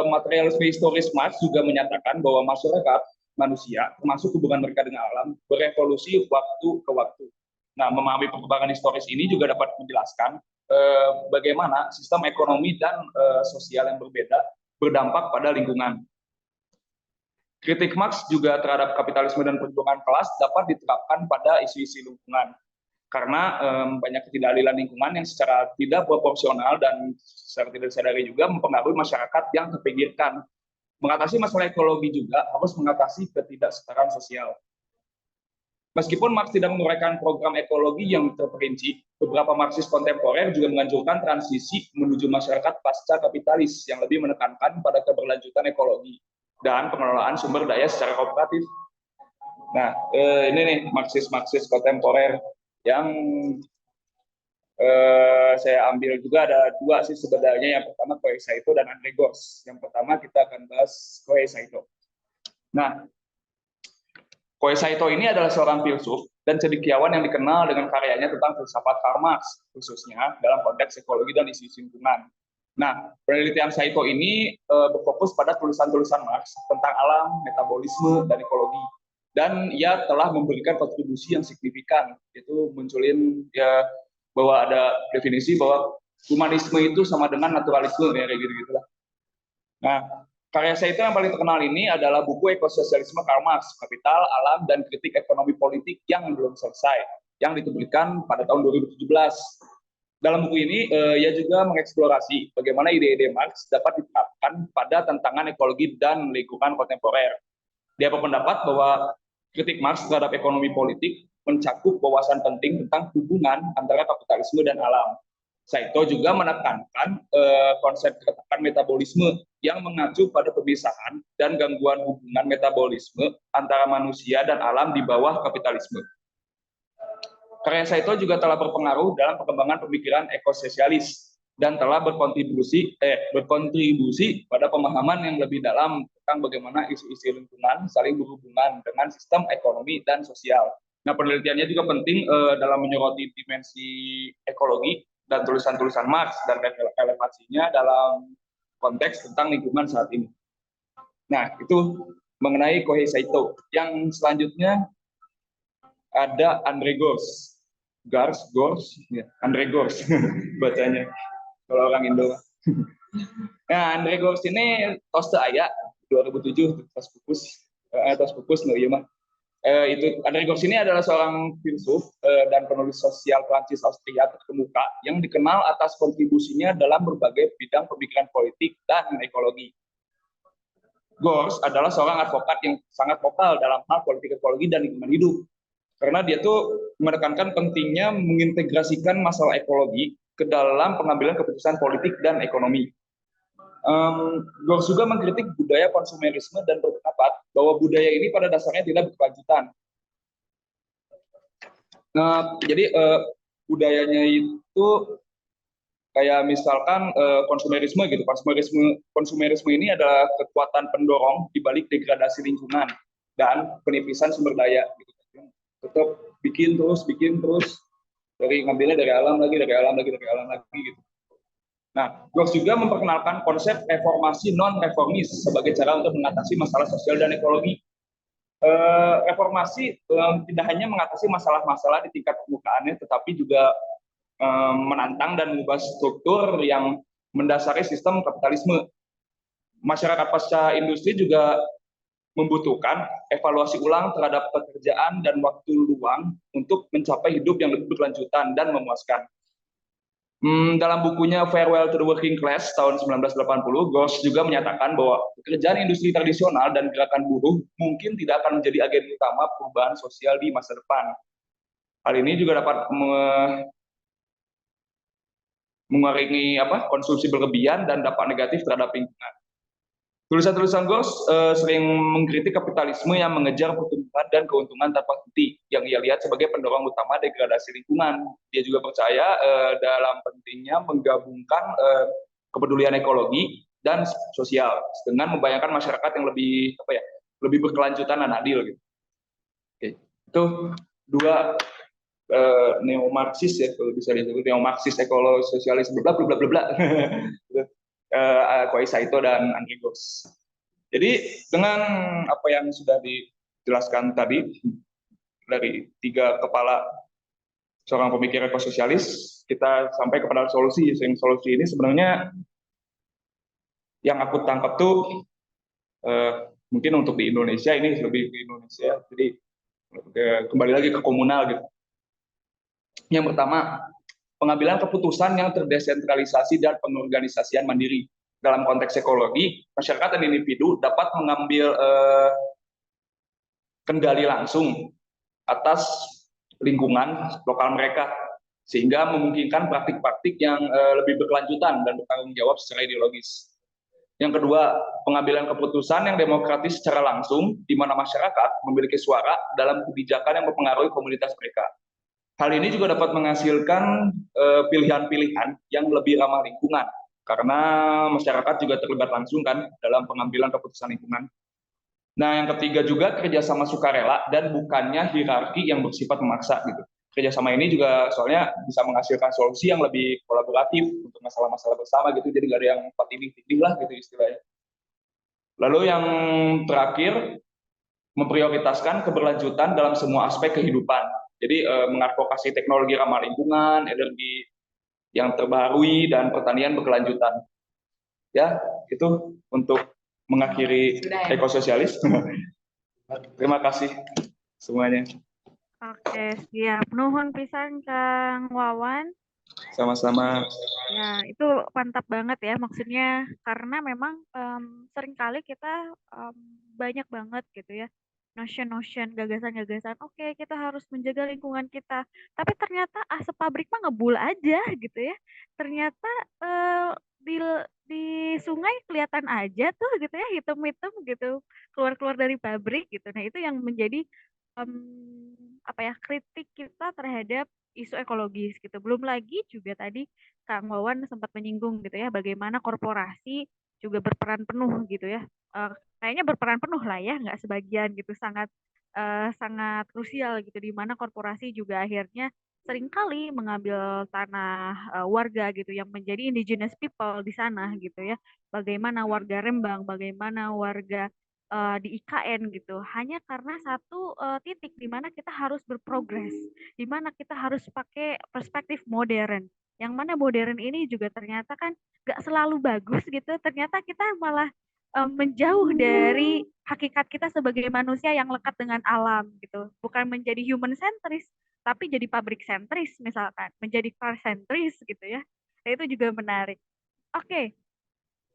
Materialisme historis Marx juga menyatakan bahwa masyarakat manusia, termasuk hubungan mereka dengan alam, berevolusi waktu ke waktu. Nah, memahami perkembangan historis ini juga dapat menjelaskan bagaimana sistem ekonomi dan sosial yang berbeda berdampak pada lingkungan. Kritik Marx juga terhadap kapitalisme dan perjuangan kelas dapat diterapkan pada isu-isu lingkungan. Karena banyak ketidakadilan lingkungan yang secara tidak proporsional dan secara tidak disadari juga mempengaruhi masyarakat yang terpinggirkan. Mengatasi masalah ekologi juga harus mengatasi ketidaksetaraan sosial. Meskipun Marx tidak menguraikan program ekologi yang terperinci, beberapa Marxis kontemporer juga menganjurkan transisi menuju masyarakat pasca kapitalis yang lebih menekankan pada keberlanjutan ekologi dan pengelolaan sumber daya secara kooperatif. Nah, ini nih Marxis kontemporer yang saya ambil juga ada dua sih sebenarnya. Yang pertama Kohei Saito dan Andre Gors. Yang pertama kita akan bahas Kohei Saito. Nah, Kohei Saito ini adalah seorang filsuf dan cendekiawan yang dikenal dengan karyanya tentang filsafat Karl Marx, khususnya dalam konteks ekologi dan isu lingkungan. Nah, penelitian Saito ini berfokus pada tulisan-tulisan Marx tentang alam, metabolisme, dan ekologi. Dan ia telah memberikan kontribusi yang signifikan, yaitu munculin ya bahwa ada definisi bahwa humanisme itu sama dengan naturalisme, ya kayak gitu-gitulah. Nah, karya Saito yang paling terkenal ini adalah buku Ekososialisme Karl Marx, Kapital, Alam, dan Kritik Ekonomi Politik yang belum selesai, yang diterbitkan pada tahun 2017. Dalam buku ini, ia juga mengeksplorasi bagaimana ide-ide Marx dapat diterapkan pada tantangan ekologi dan lingkungan kontemporer. Dia berpendapat bahwa kritik Marx terhadap ekonomi politik mencakup wawasan penting tentang hubungan antara kapitalisme dan alam. Saito juga menekankan konsep keretakan metabolisme yang mengacu pada pemisahan dan gangguan hubungan metabolisme antara manusia dan alam di bawah kapitalisme. Karya Saito juga telah berpengaruh dalam perkembangan pemikiran ekososialis dan telah berkontribusi pada pemahaman yang lebih dalam tentang bagaimana isu-isu lingkungan saling berhubungan dengan sistem ekonomi dan sosial. Nah, penelitiannya juga penting dalam menyoroti dimensi ekologi dan tulisan-tulisan Marx dan relevansinya dalam konteks tentang lingkungan saat ini. Nah, itu mengenai Kohei Saito. Yang selanjutnya ada Andre Gors. Andre Gors bacanya kalau orang Indo. Nah, Andre Gors ini tos teu aya 2007 tos pupus no ieu mah. Andre Gors ini adalah seorang filsuf dan penulis sosial Prancis Austria terkemuka yang dikenal atas kontribusinya dalam berbagai bidang pemikiran politik dan ekologi. Gors adalah seorang advokat yang sangat vokal dalam hal politik ekologi dan lingkungan hidup. Karena dia tuh menekankan pentingnya mengintegrasikan masalah ekologi ke dalam pengambilan keputusan politik dan ekonomi. Gors juga mengkritik budaya konsumerisme dan berpendapat bahwa budaya ini pada dasarnya tidak berkelanjutan. Jadi budayanya itu kayak misalkan konsumerisme gitu. Konsumerisme ini adalah kekuatan pendorong di balik degradasi lingkungan dan penipisan sumber daya. Gitu. Tetap bikin terus dari ngambilnya dari alam lagi gitu. Nah, Gors juga memperkenalkan konsep reformasi non-reformis sebagai cara untuk mengatasi masalah sosial dan ekologi. Reformasi tidak hanya mengatasi masalah-masalah di tingkat permukaannya, tetapi juga menantang dan mengubah struktur yang mendasari sistem kapitalisme. Masyarakat pasca industri juga membutuhkan evaluasi ulang terhadap pekerjaan dan waktu luang untuk mencapai hidup yang lebih berkelanjutan dan memuaskan. Dalam bukunya Farewell to the Working Class tahun 1980, Gors juga menyatakan bahwa pekerjaan industri tradisional dan gerakan buruh mungkin tidak akan menjadi agen utama perubahan sosial di masa depan. Hal ini juga dapat mengurangi konsumsi berlebihan dan dampak negatif terhadap lingkungan. Tulisan-tulisan Gors sering mengkritik kapitalisme yang mengejar pertumbuhan dan keuntungan tanpa henti, yang ia lihat sebagai pendorong utama degradasi lingkungan. Dia juga percaya dalam pentingnya menggabungkan kepedulian ekologi dan sosial dengan membayangkan masyarakat yang lebih berkelanjutan dan adil gitu. Oke. Itu dua neo-Marxis ya, kalau bisa disebut neo-Marxis ekolo-sosialis bla bla bla bla bla. Kohei Saito dan Andrew Ghoz. Jadi dengan apa yang sudah dijelaskan tadi dari 3 kepala seorang pemikir ekososialis, kita sampai kepada solusi. Solusi ini sebenarnya yang aku tangkap tuh mungkin untuk di Indonesia ini lebih di Indonesia. Jadi kembali lagi ke komunal gitu. Yang pertama, pengambilan keputusan yang terdesentralisasi dan pengorganisasian mandiri. Dalam konteks ekologi, masyarakat dan individu dapat mengambil kendali langsung atas lingkungan lokal mereka, sehingga memungkinkan praktik-praktik yang lebih berkelanjutan dan bertanggung jawab secara ideologis. Yang kedua, pengambilan keputusan yang demokratis secara langsung, di mana masyarakat memiliki suara dalam kebijakan yang mempengaruhi komunitas mereka. Hal ini juga dapat menghasilkan pilihan-pilihan yang lebih ramah lingkungan, karena masyarakat juga terlibat langsung kan dalam pengambilan keputusan lingkungan. Nah, yang ketiga juga kerjasama sukarela dan bukannya hierarki yang bersifat memaksa gitu. Kerjasama ini juga soalnya bisa menghasilkan solusi yang lebih kolaboratif untuk masalah-masalah bersama gitu, jadi nggak ada yang empat tindih lah gitu istilahnya. Lalu yang terakhir, memprioritaskan keberlanjutan dalam semua aspek kehidupan. Jadi mengadvokasi teknologi ramah lingkungan, energi yang terbaharui, dan pertanian berkelanjutan. Ya, itu untuk mengakhiri ekososialis. Terima kasih semuanya. Oke, siap. Nuhun pisan Kang Wawan. Sama-sama. Ya, itu mantap banget ya. Maksudnya karena memang seringkali kita banyak banget gitu ya. Notion-notion, gagasan-gagasan. Oke, kita harus menjaga lingkungan kita. Tapi ternyata asap pabrik mah ngebul aja gitu ya. Ternyata di di sungai kelihatan aja tuh gitu ya, hitam-hitam gitu, keluar-keluar dari pabrik gitu. Nah, itu yang menjadi apa ya, kritik kita terhadap isu ekologis gitu. Belum lagi juga tadi Kang Wawan sempat menyinggung gitu ya, bagaimana korporasi juga berperan penuh gitu ya. Kayaknya berperan penuh lah ya, nggak sebagian gitu, sangat sangat krusial gitu, di mana korporasi juga akhirnya seringkali mengambil tanah warga gitu yang menjadi indigenous people di sana gitu ya. Bagaimana warga Rembang, bagaimana warga di IKN gitu, hanya karena satu titik di mana kita harus berprogres, di mana kita harus pakai perspektif modern. Yang mana modern ini juga ternyata kan gak selalu bagus gitu, ternyata kita malah menjauh dari hakikat kita sebagai manusia yang lekat dengan alam gitu. Bukan menjadi human centris, tapi jadi public centris misalkan, menjadi car centris gitu ya. Nah, itu juga menarik. Oke,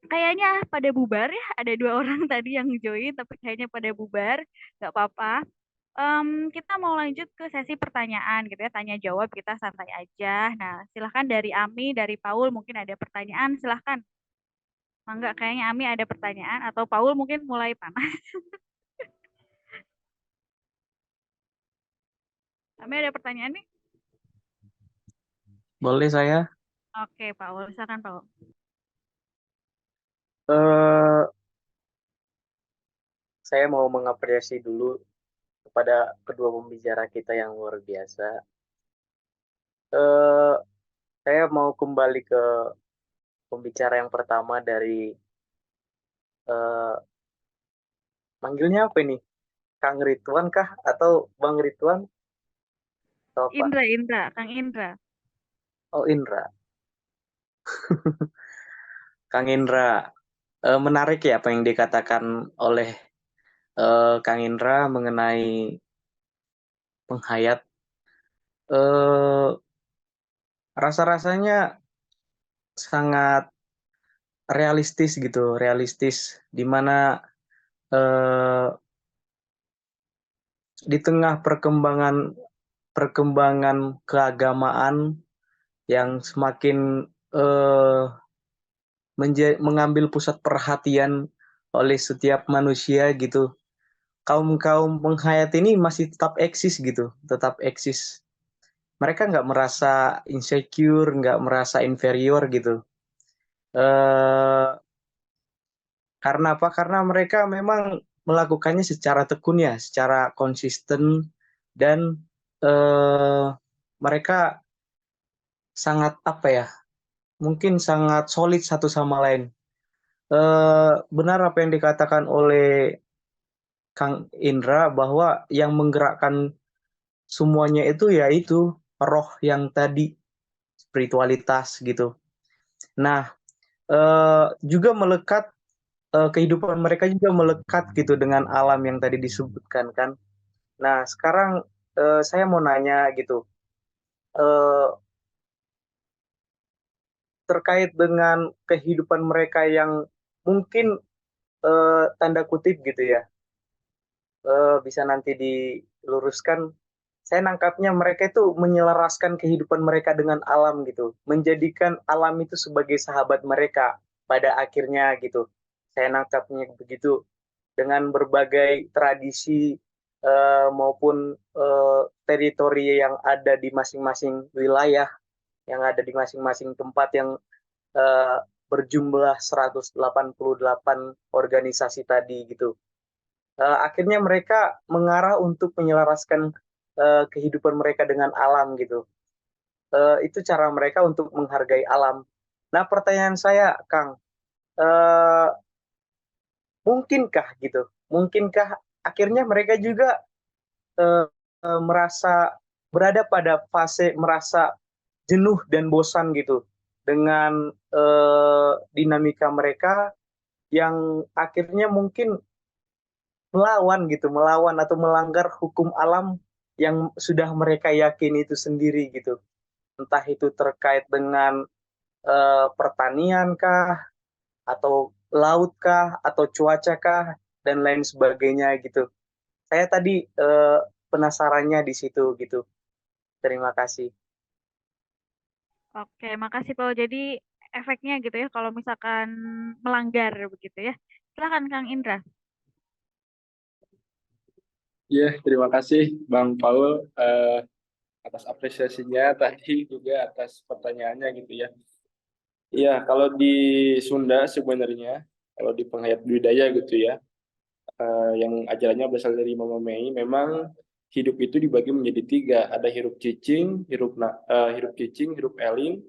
kayaknya pada bubar ya, ada 2 orang tadi yang join, tapi kayaknya pada bubar, nggak apa-apa. Kita mau lanjut ke sesi pertanyaan gitu ya, tanya jawab kita santai aja. Nah, silahkan dari Ami, dari Paul mungkin ada pertanyaan, silahkan. Mangga, kayaknya Ami ada pertanyaan, atau Paul mungkin mulai panas. Ami ada pertanyaan nih? Boleh saya? Oke, Paul, silakan Paul. Eh, saya mau mengapresiasi dulu kepada kedua pembicara kita yang luar biasa. Eh, saya mau kembali ke pembicara yang pertama dari manggilnya apa ini? Kang Ridwan kah atau Bang Ridwan? Atau apa? Indra, Kang Indra. Oh, Indra. Kang Indra, menarik ya apa yang dikatakan oleh Kang Indra mengenai penghayat. Rasa-rasanya sangat realistis gitu, realistis di mana di tengah perkembangan keagamaan yang semakin mengambil pusat perhatian oleh setiap manusia gitu, kaum penghayat ini masih tetap eksis gitu, tetap eksis. Mereka nggak merasa insecure, nggak merasa inferior gitu. Karena apa? Karena mereka memang melakukannya secara tekun ya, secara konsisten, dan mereka sangat apa ya? Mungkin sangat solid satu sama lain. Benar apa yang dikatakan oleh Kang Indra bahwa yang menggerakkan semuanya itu yaitu roh yang tadi, spiritualitas gitu. Nah, juga melekat kehidupan mereka juga melekat gitu dengan alam yang tadi disebutkan kan. Nah, sekarang saya mau nanya gitu, eh, terkait dengan kehidupan mereka yang mungkin tanda kutip gitu ya, bisa nanti diluruskan. Saya nangkapnya mereka itu menyelaraskan kehidupan mereka dengan alam gitu, menjadikan alam itu sebagai sahabat mereka pada akhirnya gitu. Saya nangkapnya begitu dengan berbagai tradisi maupun teritori yang ada di masing-masing wilayah, yang ada di masing-masing tempat yang eh, berjumlah 188 organisasi tadi gitu. Akhirnya mereka mengarah untuk menyelaraskan kehidupan mereka dengan alam gitu. Itu cara mereka untuk menghargai alam. Nah, pertanyaan saya, Kang, eh, mungkinkah gitu? Mungkinkah akhirnya mereka juga eh, merasa berada pada fase merasa jenuh dan bosan gitu dengan dinamika mereka yang akhirnya mungkin melawan atau melanggar hukum alam yang sudah mereka yakini itu sendiri gitu. Entah itu terkait dengan pertanian kah, atau laut kah, atau cuaca kah, dan lain sebagainya gitu. Saya tadi penasarannya di situ gitu. Terima kasih. Oke, makasih Paul. Jadi efeknya gitu ya kalau misalkan melanggar begitu ya. Silakan Kang Indra. Iya, terima kasih Bang Paul atas apresiasinya tadi juga atas pertanyaannya gitu ya. Iya, kalau di Sunda sebenarnya, kalau di penghayat budaya gitu ya, yang ajarannya berasal dari Mama Mei, memang hidup itu dibagi menjadi tiga. Ada hirup cicing, hirup cicing, hirup eling,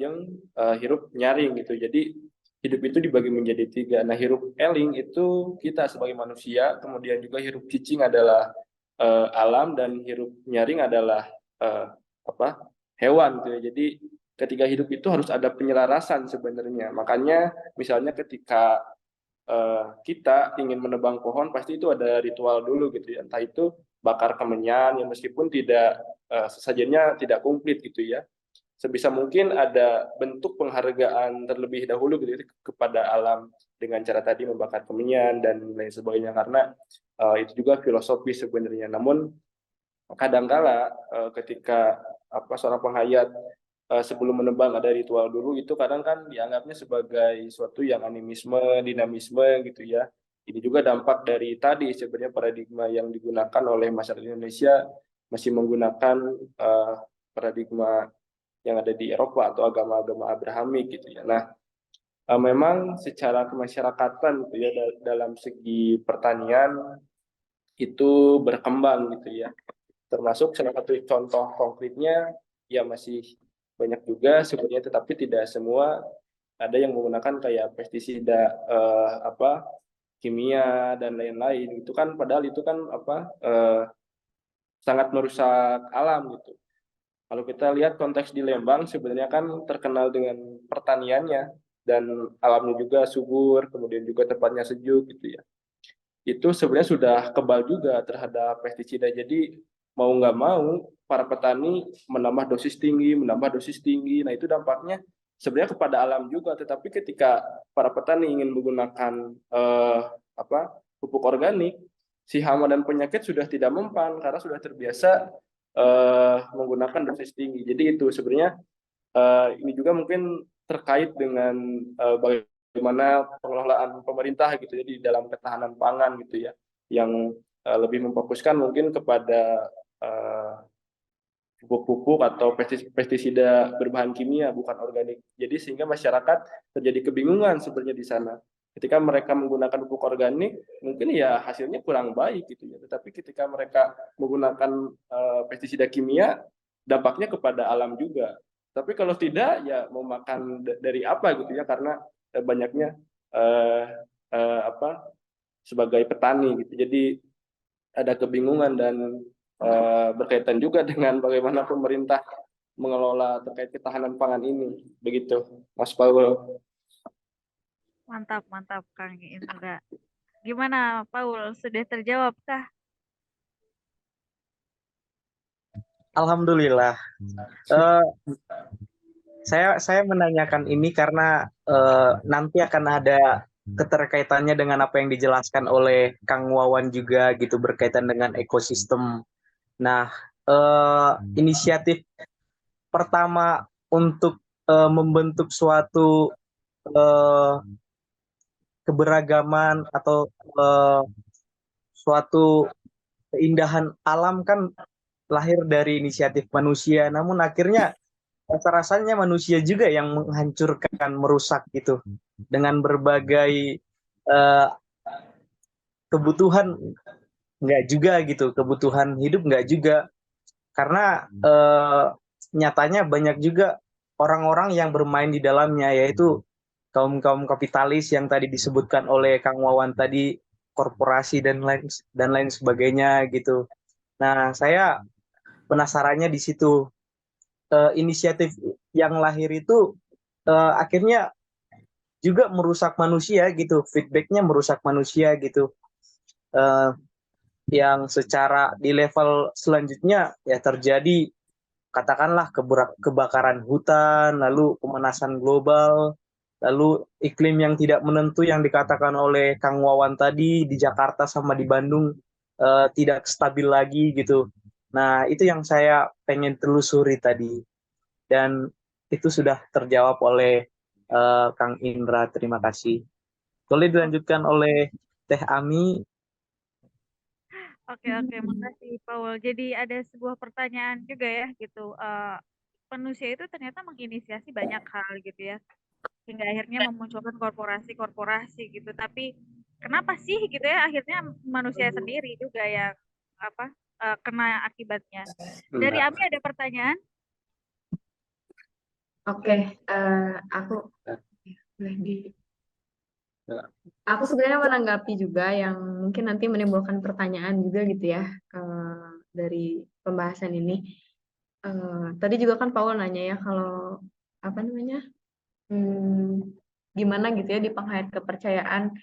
yang hirup nyaring gitu. Jadi hidup itu dibagi menjadi tiga. Nah, hirup eling itu kita sebagai manusia, kemudian juga hirup cicing adalah alam dan hirup nyaring adalah eh, apa? Hewan gitu ya. Jadi ketika hidup itu harus ada penyelarasan sebenarnya. Makanya misalnya ketika kita ingin menebang pohon pasti itu ada ritual dulu gitu ya, entah itu bakar kemenyan yang meskipun tidak sesajennya tidak komplit gitu ya, sebisa mungkin ada bentuk penghargaan terlebih dahulu gitu ya, kepada alam dengan cara tadi membakar kemenyan dan lain sebagainya, karena itu juga filosofi sebenarnya. Namun kadangkala ketika seorang penghayat sebelum menebang ada ritual dulu, itu kadang kan dianggapnya sebagai suatu yang animisme, dinamisme gitu ya. Ini juga dampak dari tadi sebenarnya paradigma yang digunakan oleh masyarakat Indonesia masih menggunakan paradigma yang ada di Eropa atau agama-agama Abrahamik gitu ya. Nah, memang secara kemasyarakatan gitu ya, dalam segi pertanian itu berkembang gitu ya. Termasuk salah satu contoh konkretnya ya masih banyak juga sebenarnya, tetapi tidak semua, ada yang menggunakan kayak pestisida kimia dan lain-lain. Itu kan padahal itu kan sangat merusak alam gitu. Kalau kita lihat konteks di Lembang sebenarnya kan terkenal dengan pertaniannya dan alamnya juga subur, kemudian juga tempatnya sejuk gitu ya. Itu sebenarnya sudah kebal juga terhadap pestisida. Jadi mau nggak mau para petani menambah dosis tinggi, menambah dosis tinggi. Nah, itu dampaknya sebenarnya kepada alam juga. Tetapi ketika para petani ingin menggunakan pupuk organik, si hama dan penyakit sudah tidak mempan karena sudah terbiasa menggunakan dosis tinggi. Jadi itu sebenarnya ini juga mungkin terkait dengan bagaimana pengelolaan pemerintah gitu ya di dalam ketahanan pangan gitu ya, yang lebih memfokuskan mungkin kepada pupuk-pupuk atau pestisida berbahan kimia bukan organik. Jadi sehingga masyarakat terjadi kebingungan sebenarnya di sana. Ketika mereka menggunakan pupuk organik, mungkin ya hasilnya kurang baik gitu ya. Tetapi ketika mereka menggunakan pestisida kimia, dampaknya kepada alam juga. Tapi kalau tidak, ya mau makan dari apa gitu ya, karena banyaknya apa sebagai petani gitu. Jadi ada kebingungan dan berkaitan juga dengan bagaimana pemerintah mengelola terkait ketahanan pangan ini. Begitu, Mas Paul. Mantap, mantap Kang Indra. Gimana Paul, sudah terjawab kah? Alhamdulillah. Eh, saya menanyakan ini karena nanti akan ada keterkaitannya dengan apa yang dijelaskan oleh Kang Wawan juga gitu berkaitan dengan ekosistem. Nah, inisiatif pertama untuk membentuk suatu eh, keberagaman atau suatu keindahan alam kan lahir dari inisiatif manusia. Namun akhirnya rasa-rasanya manusia juga yang menghancurkan, merusak gitu dengan berbagai kebutuhan nggak juga gitu, kebutuhan hidup nggak juga karena nyatanya banyak juga orang-orang yang bermain di dalamnya yaitu kaum kapitalis yang tadi disebutkan oleh Kang Wawan tadi korporasi dan lain sebagainya gitu. Nah, saya penasarannya di situ inisiatif yang lahir itu akhirnya juga merusak manusia gitu, feedbacknya merusak manusia gitu. Uh, yang secara di level selanjutnya ya terjadi katakanlah kebakaran hutan, lalu pemanasan global, lalu iklim yang tidak menentu yang dikatakan oleh Kang Wawan tadi di Jakarta sama di Bandung tidak stabil lagi gitu. Nah, itu yang saya pengen telusuri tadi. Dan itu sudah terjawab oleh Kang Indra. Terima kasih. Boleh dilanjutkan oleh Teh Ami. Oke, makasih Paul. Jadi ada sebuah pertanyaan juga ya gitu. Manusia itu ternyata menginisiasi banyak hal gitu ya. Hingga akhirnya memunculkan korporasi-korporasi gitu. Tapi kenapa sih gitu ya akhirnya manusia sendiri juga yang apa kena akibatnya. Dari Ami ada pertanyaan? Oke, aku boleh di. Aku sebenarnya menanggapi juga yang mungkin nanti menimbulkan pertanyaan juga gitu ya dari pembahasan ini. Tadi juga kan Paul nanya ya kalau apa namanya gimana gitu ya di penghayat kepercayaan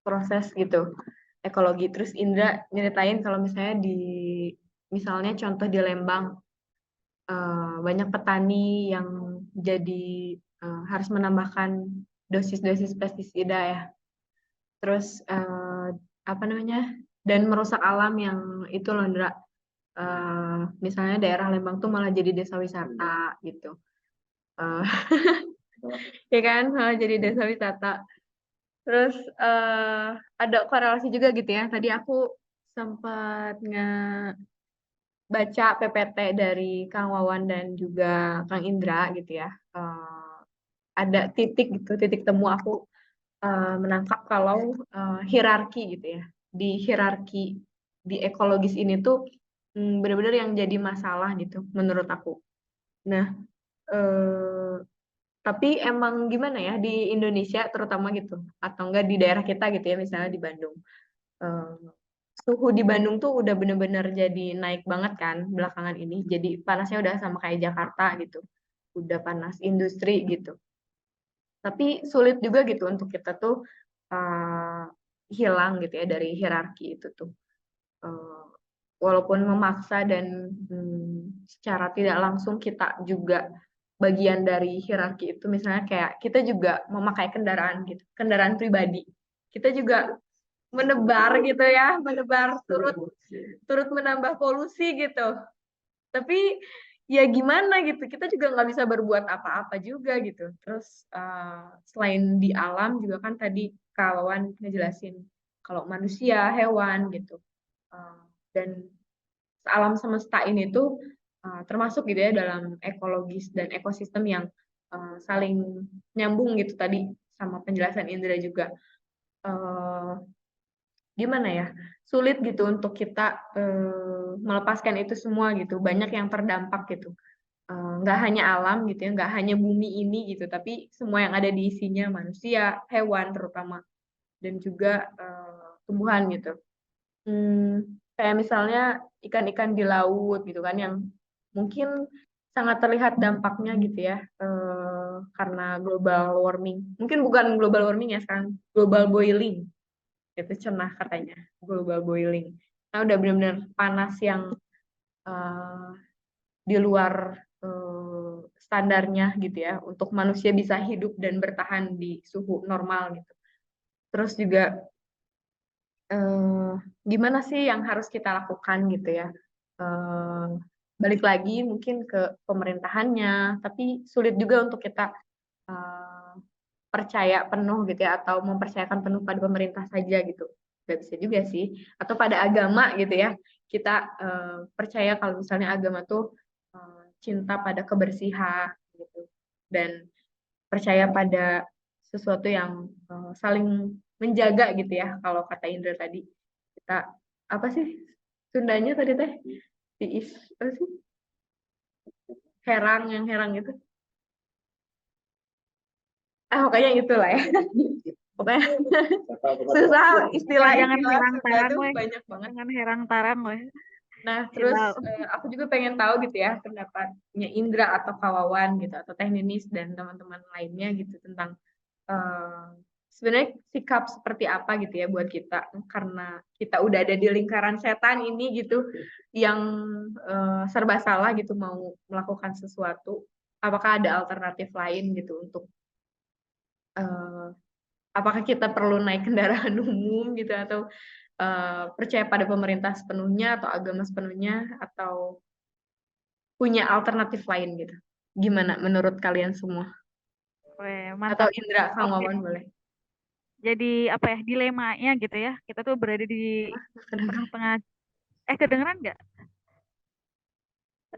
proses gitu ekologi. Terus Indra nyeritain kalau misalnya misalnya contoh di Lembang banyak petani yang jadi harus menambahkan dosis-dosis pestisida ya. Terus apa namanya dan merusak alam yang itu loh Indra. Misalnya daerah Lembang tuh malah jadi desa wisata gitu. Ya kan malah jadi desa wisata. Terus ada korelasi juga gitu ya. Tadi aku sempat baca PPT dari Kang Wawan dan juga Kang Indra gitu ya. Ada titik temu aku menangkap kalau hierarki gitu ya. Di hierarki di ekologis ini tuh benar-benar yang jadi masalah gitu menurut aku. Nah, tapi emang gimana ya di Indonesia terutama gitu atau enggak di daerah kita gitu ya misalnya di Bandung. Suhu di Bandung tuh udah bener-bener jadi naik banget kan belakangan ini. Jadi panasnya udah sama kayak Jakarta gitu. Udah panas industri gitu. Tapi sulit juga gitu untuk kita tuh hilang gitu ya dari hierarki itu tuh. Walaupun memaksa dan secara tidak langsung kita juga bagian dari hierarki itu. Misalnya kayak kita juga memakai kendaraan gitu, kendaraan pribadi. Kita juga menebar gitu ya, menebar turut menambah polusi gitu. Tapi ya gimana gitu, kita juga nggak bisa berbuat apa-apa juga gitu. Terus selain di alam juga kan tadi kawan ngejelasin kalau manusia, hewan gitu. Dan alam semesta ini tuh termasuk gitu ya dalam ekologis dan ekosistem yang saling nyambung gitu tadi sama penjelasan Indra juga. gimana ya, sulit gitu untuk kita melepaskan itu semua gitu. Banyak yang terdampak gitu. Nggak hanya alam gitu ya, nggak hanya bumi ini gitu, tapi semua yang ada di isinya, manusia, hewan terutama, dan juga tumbuhan gitu. Kayak misalnya ikan-ikan di laut gitu kan, yang mungkin sangat terlihat dampaknya gitu ya, karena global warming. Mungkin bukan global warming ya sekarang, global boiling. Itu cenah katanya, global boiling. Nah, udah benar-benar panas yang eh, di luar standarnya gitu ya, untuk manusia bisa hidup dan bertahan di suhu normal gitu. Terus juga gimana sih yang harus kita lakukan gitu ya. Eh, Balik lagi mungkin ke pemerintahannya, tapi sulit juga untuk kita eh, percaya penuh gitu ya, atau mempercayakan penuh pada pemerintah saja gitu. Gak bisa juga sih. Atau pada agama gitu ya. Kita percaya kalau misalnya agama tuh cinta pada kebersihan gitu. Dan percaya pada sesuatu yang saling menjaga gitu ya. Kalau kata Indra tadi, kita apa sih Sundanya tadi teh? Tiis, apa sih? Herang, yang herang itu. Pokoknya itulah ya. Pokoknya susah Ya, jangan istilah-istilah herang Sunda tarang tuh weh. banyak banget. Jangan herang tarang weh. Nah, terus Silau. aku juga pengen tahu gitu ya pendapatnya Indra atau Kawawan gitu, atau Teh Ninis dan teman-teman lainnya gitu, tentang sebenarnya sikap seperti apa gitu ya buat kita, karena kita udah ada di lingkaran setan ini gitu, yang serba salah gitu mau melakukan sesuatu. Apakah ada alternatif lain gitu untuk apakah kita perlu naik kendaraan umum gitu, atau percaya pada pemerintah sepenuhnya atau agama sepenuhnya, atau punya alternatif lain gitu. Gimana menurut kalian semua? Weh, Atau mantap. Indra, Kang Oke. Wawan boleh. Jadi apa ya, dilemanya gitu ya. Kita tuh berada di tengah-tengah. Kedengeran nggak?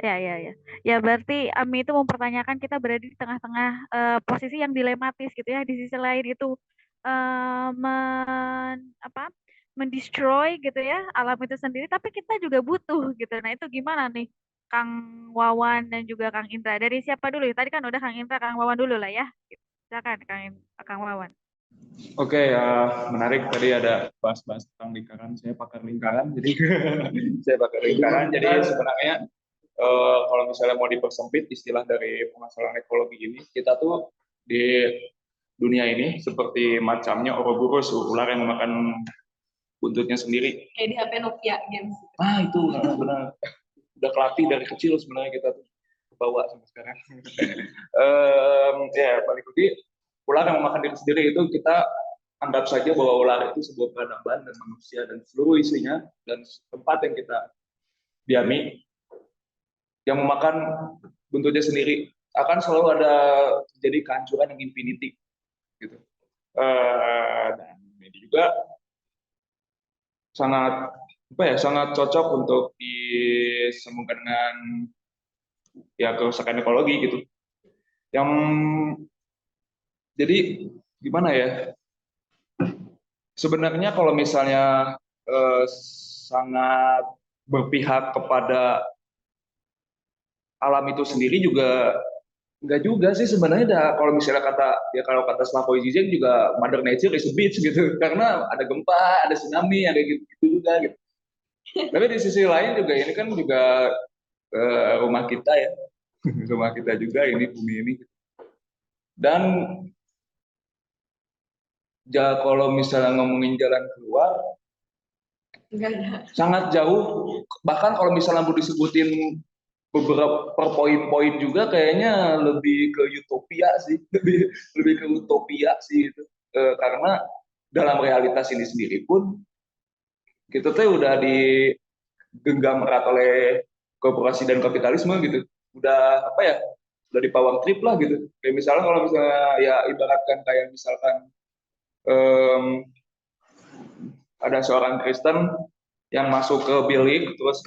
Ya, ya, ya. Ya berarti Ami itu mempertanyakan kita berada di tengah-tengah posisi yang dilematis gitu ya. Di sisi lain itu apa? Mendestroy gitu ya alam itu sendiri, tapi kita juga butuh gitu. Nah itu gimana nih, Kang Wawan dan juga Kang Indra? Dari siapa dulu? Tadi kan udah Kang Indra, Kang Wawan dulu lah ya. Silakan Kang Wawan. Oke, menarik tadi ada bahas-bahas tentang lingkaran. Saya pakar lingkaran, jadi saya pakar lingkaran. Jadi sebenarnya kalau misalnya mau dipersempit istilah dari permasalahan ekologi ini, kita tuh di dunia ini seperti macamnya Ouroboros, ular yang memakan buntutnya sendiri. Kayak di HP Nokia Games. Itu benar. Udah kelatih dari kecil sebenarnya kita tuh bawa sampai sekarang. Ya balik lagi, ular yang memakan diri sendiri itu kita anggap saja bahwa ular itu sebuah peradaban dan manusia dan seluruh isinya dan tempat yang kita diami yang memakan buntutnya sendiri, akan selalu ada terjadi kehancuran yang infinity gitu. Dan ini juga sangat cocok untuk disambungkan dengan ya kerusakan ekologi gitu. Yang jadi gimana ya? Sebenarnya kalau misalnya sangat berpihak kepada alam itu sendiri juga enggak juga sih sebenarnya. Kalau misalnya kalau kata Slavoj Žižek juga Mother Nature is a bitch gitu, karena ada gempa, ada tsunami, ada gitu juga gitu. Tapi di sisi lain juga ini kan juga rumah kita ya, rumah kita juga ini, bumi ini. Dan kalau misalnya ngomongin jalan keluar, sangat jauh. Bahkan kalau misalnya mau disebutin beberapa poin-poin juga kayaknya lebih ke utopia sih, lebih ke utopia sih itu. Karena dalam realitas ini sendiri pun kita tuh udah digenggam erat oleh korporasi dan kapitalisme gitu. Udah apa ya? Udah di power trip lah gitu. Kayak misalnya kalau misalnya ya ibaratkan kayak misalkan ada seorang Kristen yang masuk ke bilik, terus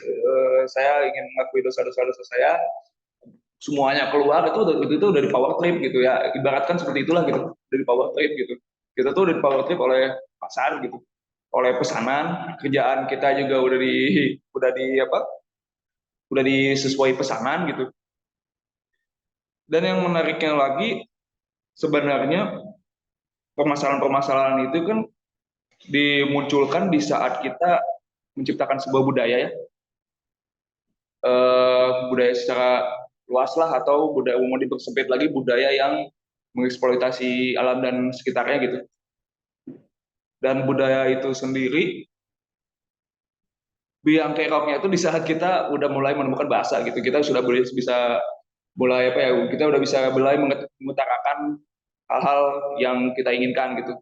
saya ingin mengakui dosa-dosa saya, semuanya keluar, itu udah di power trip gitu ya, ibaratkan seperti itulah gitu, udah di power trip gitu. Kita tuh udah di power trip oleh pasar gitu. oleh pesanan, kerjaan kita juga udah disesuai pesanan gitu. Dan yang menariknya lagi, sebenarnya permasalahan-permasalahan itu kan dimunculkan di saat kita menciptakan sebuah budaya ya, budaya secara luas lah, atau budaya mau dipersempit lagi, budaya yang mengeksploitasi alam dan sekitarnya gitu. Dan budaya itu sendiri biang keroknya itu di saat kita udah mulai menemukan bahasa gitu. Kita sudah bisa mulai kita udah bisa mulai mengutarakan hal-hal yang kita inginkan gitu.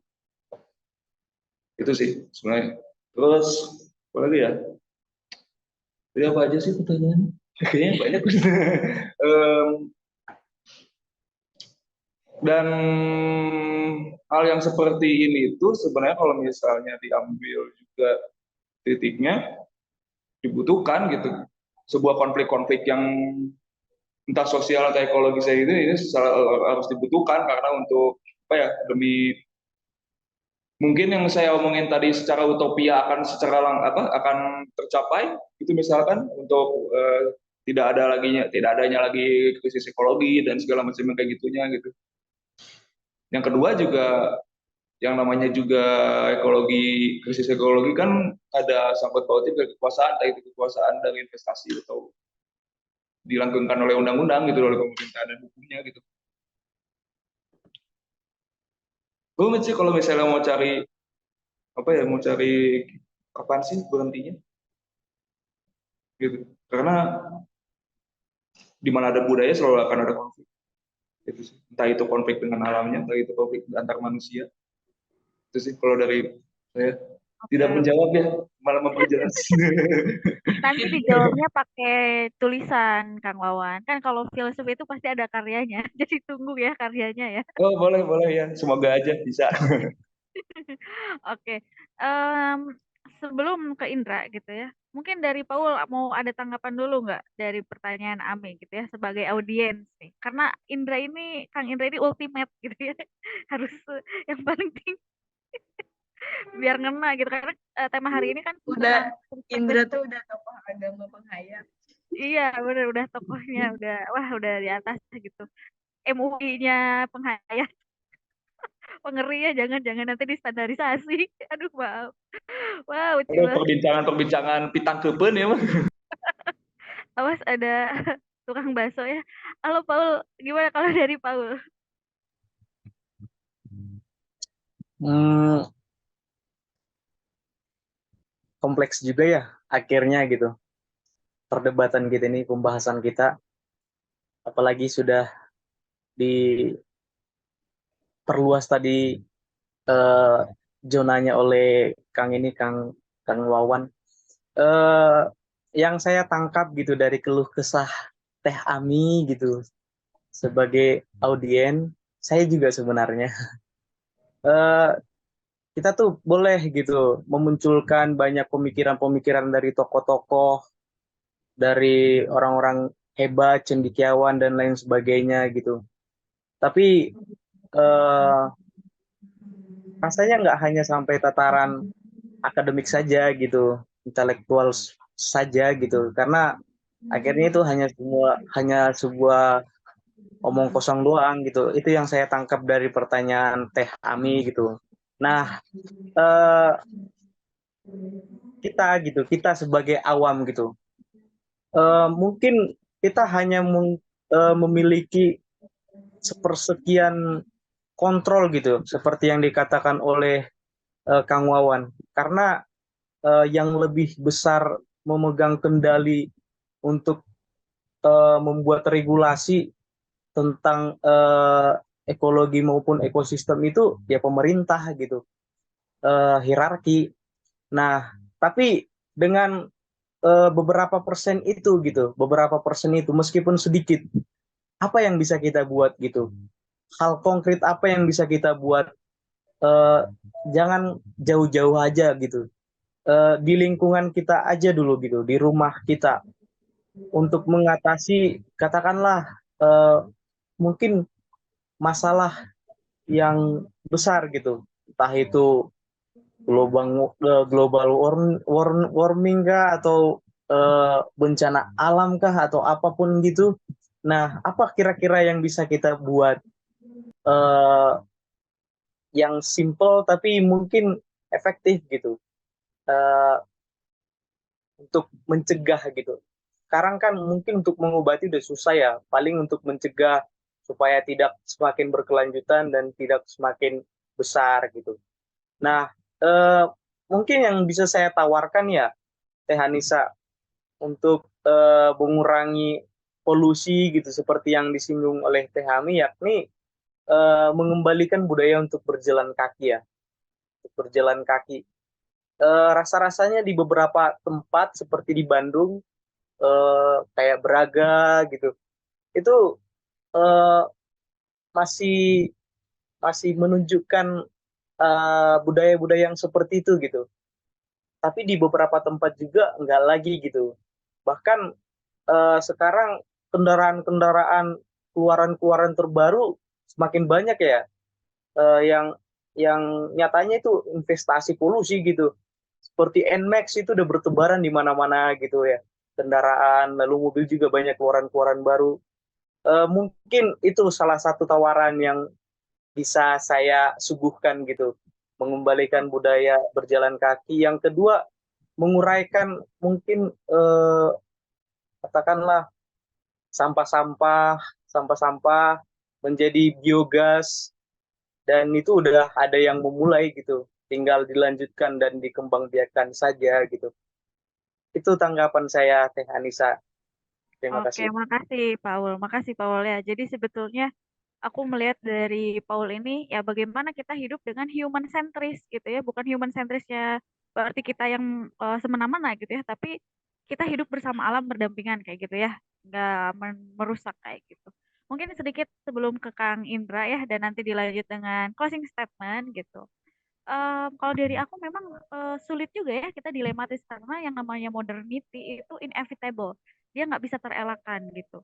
Itu sih sebenarnya. Terus apa lagi ya? Jadi apa aja sih pertanyaan? Kayaknya banyak. Dan hal yang seperti ini itu sebenarnya kalau misalnya diambil juga titiknya, dibutuhkan gitu sebuah konflik-konflik yang entah sosial atau ekologis ini harus dibutuhkan, karena untuk demi mungkin yang saya omongin tadi secara utopia akan tercapai itu, misalkan untuk tidak adanya lagi krisis ekologi dan segala macam kayak gitunya gitu. Yang kedua juga yang namanya juga krisis ekologi kan ada sangkut pautnya ke kekuasaan, entah itu kekuasaan dari investasi atau dilanggengkan oleh undang-undang gitu, oleh pemerintah dan hukumnya gitu. Rumit sih kalau misalnya mau cari kapan sih berhentinya gitu. Karena di mana ada budaya selalu akan ada konflik. Gitu sih. Entah itu konflik dengan alamnya, entah itu konflik antar manusia. Itu sih kalau dari saya. Tidak menjawab ya, malah memperjelas. Nanti dijawabnya pakai tulisan, Kang Wawan. Kan kalau filsuf itu pasti ada karyanya. Jadi tunggu ya karyanya ya. Oh, boleh ya. Semoga aja bisa. Oke. Sebelum ke Indra gitu ya. Mungkin dari Paul mau ada tanggapan dulu nggak dari pertanyaan Ame gitu ya sebagai audiens nih. Karena Kang Indra ini ultimate gitu ya. Harus yang paling tinggi biar ngena gitu. Karena tema hari ini kan Udah perspektif. Indra tuh udah tokoh agama penghayat. Iya, bener udah tokohnya udah di atas gitu. MUI-nya penghayat. Pengeri ya, jangan nanti distandarisasi. Aduh, maaf. Wow, Ada cila. perbincangan pitang kepen ya, Mas. Awas ada tukang bakso ya. Halo Paul, gimana kalau dari Paul? Hmm, kompleks juga ya akhirnya gitu perdebatan kita ini, pembahasan kita, apalagi sudah diperluas tadi zonanya oleh Kang Wawan. Yang saya tangkap gitu dari keluh kesah Teh Ami gitu sebagai audien, saya juga sebenarnya kita tuh boleh gitu memunculkan banyak pemikiran-pemikiran dari tokoh-tokoh, dari orang-orang hebat, cendekiawan dan lain sebagainya gitu. Tapi rasanya nggak hanya sampai tataran akademik saja gitu, intelektual saja gitu, karena akhirnya itu hanya sebuah omong kosong doang gitu. Itu yang saya tangkap dari pertanyaan Teh Ami gitu. Nah, kita sebagai awam gitu, mungkin kita hanya memiliki sepersekian kontrol gitu, seperti yang dikatakan oleh Kang Wawan, karena yang lebih besar memegang kendali untuk membuat regulasi tentang ekologi maupun ekosistem itu ya pemerintah gitu, hierarki. Nah, tapi dengan beberapa persen itu gitu, meskipun sedikit, apa yang bisa kita buat gitu? Hal konkret apa yang bisa kita buat? Jangan jauh-jauh aja gitu. Di lingkungan kita aja dulu gitu, di rumah kita, untuk mengatasi katakanlah mungkin masalah yang besar gitu, entah itu global warming kah, atau bencana alam kah, atau apapun gitu. Nah, apa kira-kira yang bisa kita buat eh, yang simple tapi mungkin efektif gitu, eh, untuk mencegah gitu. Sekarang kan mungkin untuk mengobati udah susah ya, paling untuk mencegah supaya tidak semakin berkelanjutan dan tidak semakin besar gitu. Nah, eh, mungkin yang bisa saya tawarkan ya, Teh Anissa, untuk mengurangi polusi gitu seperti yang disinggung oleh Teh Ami, yakni mengembalikan budaya untuk berjalan kaki ya, untuk berjalan kaki. Rasa-rasanya di beberapa tempat seperti di Bandung, kayak Braga gitu, itu eh, masih masih menunjukkan budaya-budaya yang seperti itu gitu. Tapi di beberapa tempat juga enggak lagi gitu. Bahkan sekarang kendaraan-kendaraan keluaran-keluaran terbaru semakin banyak ya, yang nyatanya itu investasi polusi gitu. Seperti NMAX itu udah bertebaran di mana-mana gitu ya. Kendaraan, lalu mobil juga banyak keluaran-keluaran baru. Mungkin itu salah satu tawaran yang bisa saya suguhkan gitu. Mengembalikan budaya berjalan kaki. Yang kedua, menguraikan mungkin katakanlah sampah-sampah menjadi biogas, dan itu udah ada yang memulai gitu, tinggal dilanjutkan dan dikembangbiakan saja gitu. Itu tanggapan saya, Teh Anissa. Terima Oke, kasih. makasih Paul. Makasih Paul ya. Jadi sebetulnya aku melihat dari Paul ini ya bagaimana kita hidup dengan human centris gitu ya, bukan human centrisnya berarti kita yang semena-mena gitu ya, tapi kita hidup bersama alam berdampingan kayak gitu ya, nggak merusak kayak gitu. Mungkin sedikit sebelum ke Kang Indra ya, dan nanti dilanjut dengan closing statement gitu. Kalau dari aku memang sulit juga ya, kita dilematis karena yang namanya modernity itu inevitable, dia nggak bisa terelakkan gitu.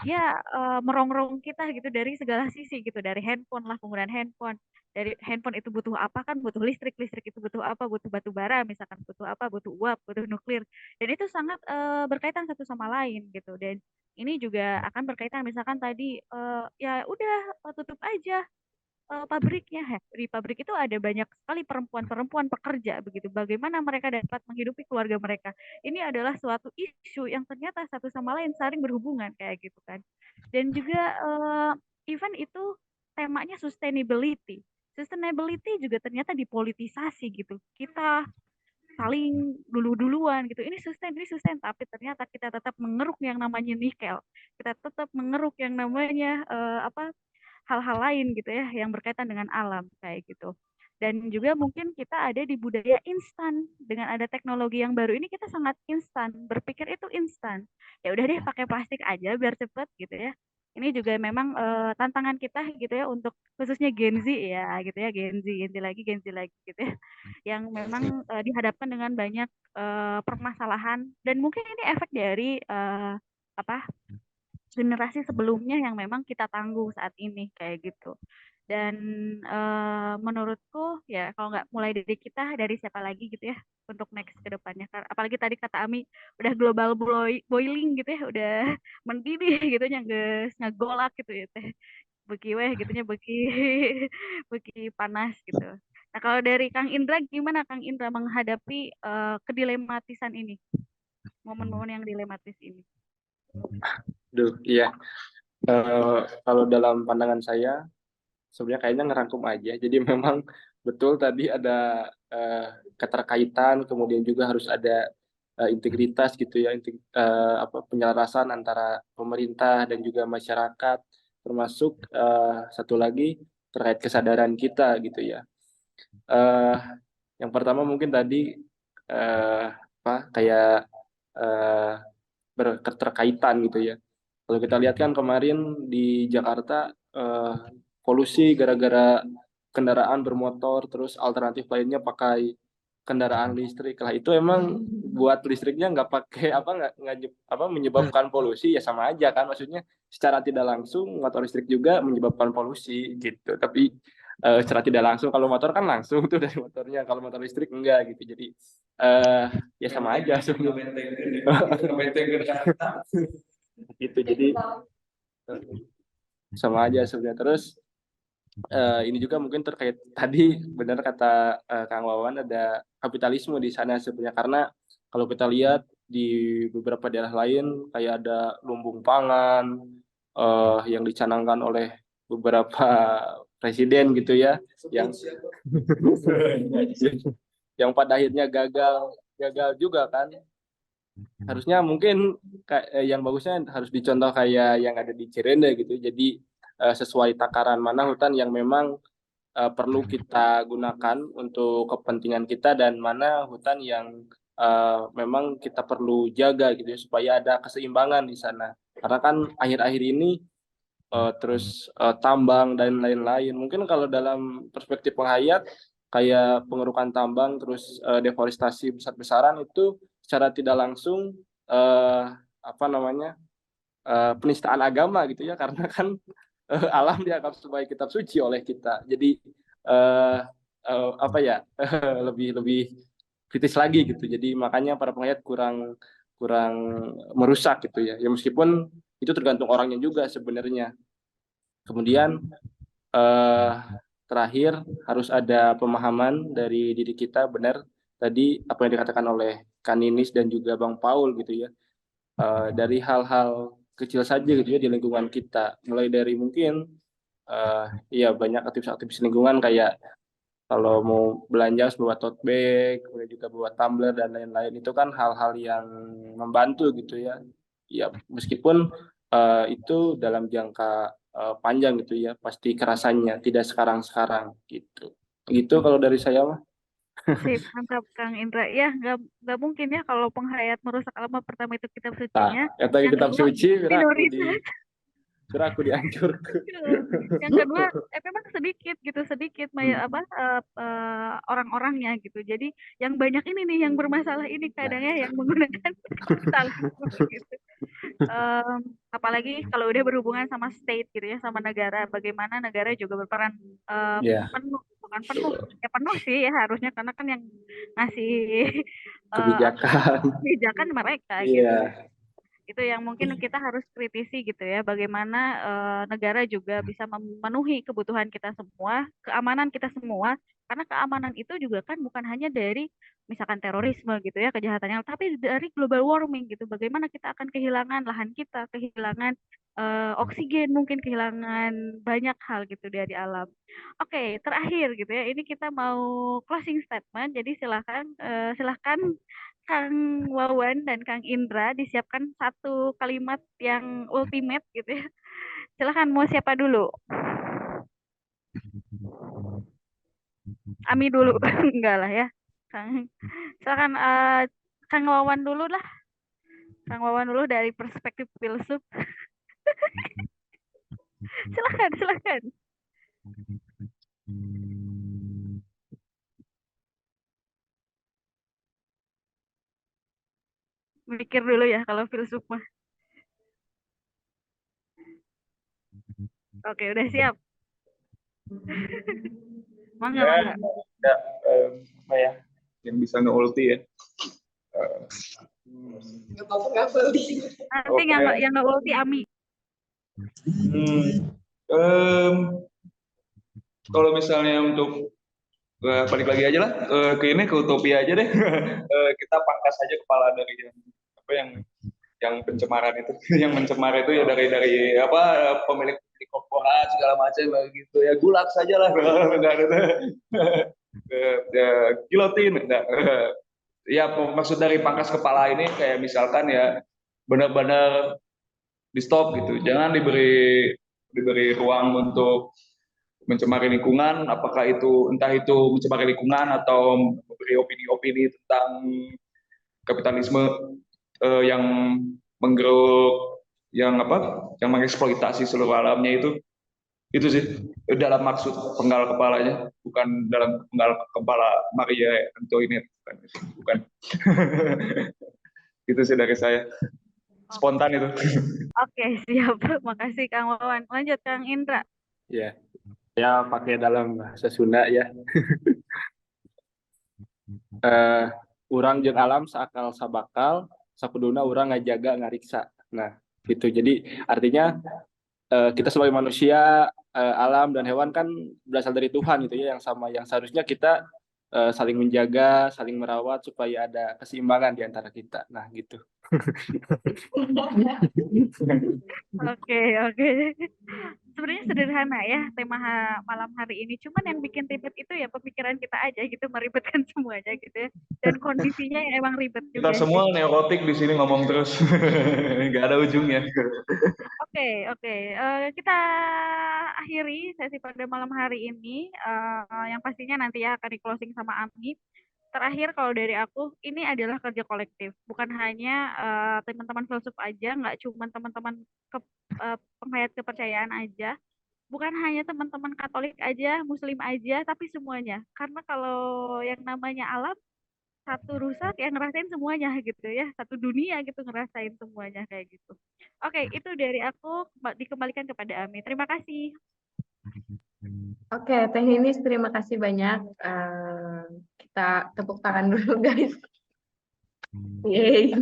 Dia merongrong kita gitu dari segala sisi gitu, dari handphone lah, penggunaan handphone, dari handphone itu butuh apa, kan butuh listrik, listrik itu butuh apa, butuh batu bara misalkan, butuh apa, butuh uap, butuh nuklir, dan itu sangat berkaitan satu sama lain gitu. Dan ini juga akan berkaitan misalkan tadi ya udah tutup aja pabriknya. Di pabrik itu ada banyak sekali perempuan-perempuan pekerja begitu. Bagaimana mereka dapat menghidupi keluarga mereka? Ini adalah suatu isu yang ternyata satu sama lain saling berhubungan kayak gitu kan. Dan juga event itu temanya sustainability. Sustainability juga ternyata dipolitisasi gitu. Kita saling dulu-duluan gitu. Ini sustain, tapi ternyata kita tetap mengeruk yang namanya nikel. Kita tetap mengeruk yang namanya apa, hal-hal lain gitu ya yang berkaitan dengan alam kayak gitu. Dan juga mungkin kita ada di budaya instan. Dengan ada teknologi yang baru ini kita sangat instan, berpikir itu instan. Ya udah deh pakai plastik aja biar cepet gitu ya. Ini juga memang tantangan kita gitu ya untuk khususnya Gen Z ya gitu ya, Gen Z lagi gitu ya. Yang memang dihadapkan dengan banyak permasalahan, dan mungkin ini efek dari apa, generasi sebelumnya yang memang kita tangguh saat ini kayak gitu. Dan menurutku ya kalau nggak mulai dari kita, dari siapa lagi gitu ya untuk next ke depannya. Apalagi tadi kata Ami udah global boiling gitu ya, udah mendidih gitu nya ngegolak gitu ya teh. Beki weh gitunya, beki beki panas gitu. Nah, kalau dari Kang Indra gimana Kang Indra menghadapi kedilematisan ini? Momen-momen yang dilematis ini. Duh, iya. Kalau dalam pandangan saya, sebenarnya kayaknya ngerangkum aja. Jadi memang betul tadi ada keterkaitan, kemudian juga harus ada integritas gitu ya, penyelarasan antara pemerintah dan juga masyarakat, termasuk satu lagi terkait kesadaran kita gitu ya. Eh, yang pertama mungkin tadi kayak eh, berketerkaitan gitu ya. Kalau kita lihat kan kemarin di Jakarta polusi gara-gara kendaraan bermotor, terus alternatif lainnya pakai kendaraan listrik lah. Itu emang buat listriknya nggak pakai nggak menyebabkan polusi, ya sama aja kan, maksudnya secara tidak langsung motor listrik juga menyebabkan polusi gitu. Tapi secara tidak langsung. Kalau motor kan langsung tuh dari motornya, kalau motor listrik enggak gitu. Jadi ya sama aja sebenarnya. Gitu. Jadi sama aja sebenarnya. Terus ini juga mungkin terkait tadi benar kata Kang Wawan, ada kapitalisme di sana sebenarnya, karena kalau kita lihat di beberapa daerah lain kayak ada lumbung pangan yang dicanangkan oleh beberapa presiden gitu ya, yang pada akhirnya gagal juga kan. Harusnya mungkin yang bagusnya harus dicontoh kayak yang ada di Cirende gitu. Jadi sesuai takaran mana hutan yang memang perlu kita gunakan untuk kepentingan kita, dan mana hutan yang memang kita perlu jaga gitu ya, supaya ada keseimbangan di sana. Karena kan akhir-akhir ini terus tambang dan lain-lain. Mungkin kalau dalam perspektif penghayat kayak pengerukan tambang terus deforestasi besar-besaran itu secara tidak langsung apa namanya penistaan agama gitu ya, karena kan alam dianggap sebagai kitab suci oleh kita. Jadi apa ya lebih kritis lagi gitu. Jadi makanya para penghayat kurang merusak gitu ya. Ya meskipun itu tergantung orangnya juga sebenarnya. Kemudian terakhir harus ada pemahaman dari diri kita, benar tadi apa yang dikatakan oleh Kaninis dan juga Bang Paul gitu ya. Dari hal-hal kecil saja gitu ya di lingkungan kita, mulai dari mungkin ya banyak aktivis-aktivis lingkungan kayak kalau mau belanja harus bawa tote bag, kemudian juga bawa tumbler dan lain-lain. Itu kan hal-hal yang membantu gitu ya. Ya meskipun itu dalam jangka panjang gitu ya, pasti kerasanya tidak sekarang-sekarang gitu. Gitu kalau dari saya mah. Sip, mantap Kang Indra. Ya, nggak mungkin ya kalau penghayat merusak alam. Pertama itu kitab Nah, sucinya. kata Yang kitab kedua, suci, minoritas. aku dihancurkan. Yang kedua, memang sedikit orang-orangnya gitu. Jadi yang banyak ini nih yang bermasalah ini kadangnya yang menggunakan kapitalisme gitu. Apalagi kalau udah berhubungan sama state gitu ya, sama negara, bagaimana negara juga berperan Ya, penuh, bukan penuh, ya penuh sih ya harusnya, karena kan yang ngasih kebijakan. kebijakan mereka gitu. Iya. Itu yang mungkin kita harus kritisi gitu ya, bagaimana negara juga bisa memenuhi kebutuhan kita semua, keamanan kita semua, karena keamanan itu juga kan bukan hanya dari misalkan terorisme gitu ya kejahatannya, tapi dari global warming gitu, bagaimana kita akan kehilangan lahan kita, kehilangan oksigen, mungkin kehilangan banyak hal gitu dari alam. Oke, terakhir gitu ya, ini kita mau closing statement, jadi silahkan Kang Wawan dan Kang Indra disiapkan satu kalimat yang ultimate gitu ya. Silahkan, mau siapa dulu? Ami dulu. Enggak lah ya. Silahkan Kang Wawan dulu lah. Kang Wawan dulu dari perspektif filsuf. Silahkan. Mikir dulu ya kalau filsuf mah. Oke, udah siap. Mangga. Ya, apa ya, yang bisa nge-ulti ya. Nanti yang nggak ulti Ami. Kalau misalnya untuk balik lagi aja lah ke utopia aja deh. Kita pangkas aja kepala dari yang pencemaran itu. Yang mencemar itu ya dari pemilik korporat segala macam gitu ya, gulak saja lah. Enggak ada gilotin enggak. Ya maksud dari pangkas kepala ini kayak misalkan ya benar-benar di stop gitu, jangan diberi ruang untuk mencemari lingkungan, apakah entah itu mencemari lingkungan atau memberi opini-opini tentang kapitalisme yang menggeruk, yang mengeksploitasi seluruh alamnya. Itu sih dalam maksud penggal kepalanya, bukan dalam penggal kepala Maria Antoinette, bukan. Itu sih dari saya, spontan itu. Oke, siap. Makasih Kang Wawan. Lanjut Kang Indra. Ya. Ya pakai dalam bahasa Sunda ya. Urang jeung alam saakal sabakal, sakuduna urang ngajaga ngariksa. Nah, gitu. Jadi artinya kita sebagai manusia, alam dan hewan kan berasal dari Tuhan gitu ya, yang sama yang seharusnya kita saling menjaga, saling merawat supaya ada keseimbangan di antara kita. Nah, gitu. Oke, oke. Sebenarnya sederhana ya tema malam hari ini. Cuman yang bikin ribet itu ya pemikiran kita aja gitu, meribetkan semuanya gitu ya. Dan kondisinya yang emang ribet Kita juga semua sih. neurotik di sini ngomong terus, nggak ada ujungnya. Oke, oke. Kita akhiri sesi pada malam hari ini. Yang pastinya nanti ya akan di closing sama Ami. Terakhir kalau dari aku, ini adalah kerja kolektif. Bukan hanya teman-teman filsuf aja, nggak cuma teman-teman penghayat kepercayaan aja. Bukan hanya teman-teman Katolik aja, Muslim aja, tapi semuanya. Karena kalau yang namanya alam, satu rusak yang ngerasain semuanya gitu ya. Satu dunia gitu ngerasain semuanya kayak gitu. Oke, itu dari aku dikembalikan kepada Ami. Terima kasih. Oke, Teh Ninis, terima kasih banyak. Kita tepuk tangan dulu, guys. Yeay.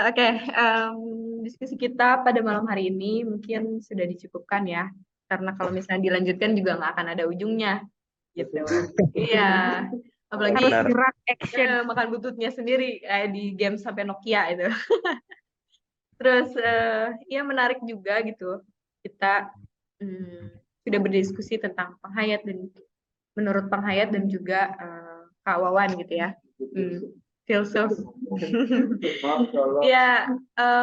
Oke, diskusi kita pada malam hari ini mungkin sudah dicukupkan ya. Karena kalau misalnya dilanjutkan juga nggak akan ada ujungnya. Gitu. Iya. Apalagi Harus gerak action. makan bututnya sendiri kayak di game sampai Nokia itu. Terus ya menarik juga gitu. Kita sudah berdiskusi tentang penghayat dan menurut penghayat dan juga Kak Wawan gitu ya. Filsuf. Ya,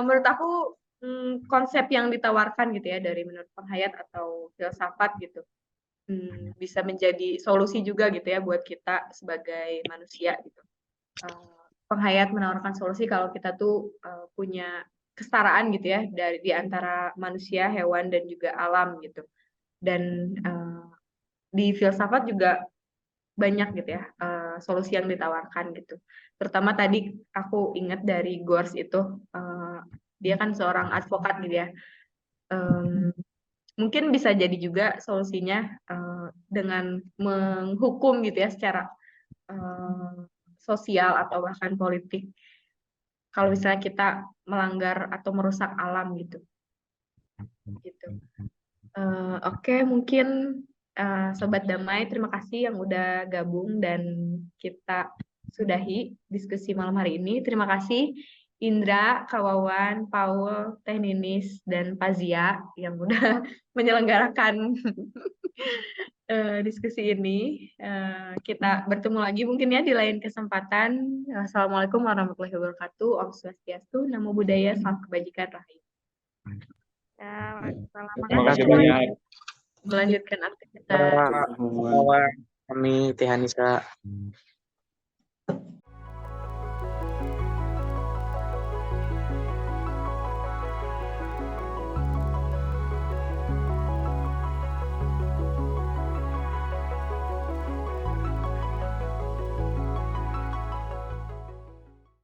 menurut aku konsep yang ditawarkan gitu ya dari menurut penghayat atau filsafat gitu bisa menjadi solusi juga gitu ya buat kita sebagai manusia gitu. Penghayat menawarkan solusi kalau kita tuh punya kesetaraan gitu ya dari di antara manusia, hewan dan juga alam gitu. Dan di filsafat juga banyak gitu ya solusi yang ditawarkan gitu. Terutama tadi aku ingat dari Gors itu dia kan seorang advokat gitu ya. Mungkin bisa jadi juga solusinya dengan menghukum gitu ya secara sosial atau bahkan politik. Kalau misalnya kita melanggar atau merusak alam gitu. Oke, mungkin Sobat Damai, terima kasih yang udah gabung dan kita sudahi diskusi malam hari ini. Terima kasih Indra, Kawawan, Paul, Teh Ninis, dan Pazia yang udah menyelenggarakan diskusi ini. Kita bertemu lagi mungkin ya di lain kesempatan. Assalamualaikum warahmatullahi wabarakatuh. Om Swastiastu, Namo Buddhaya, Salam Kebajikan, Rahayu. Ya, Terima kasih banyak. Melanjutkan aktivitas. Kami Teh Anissa.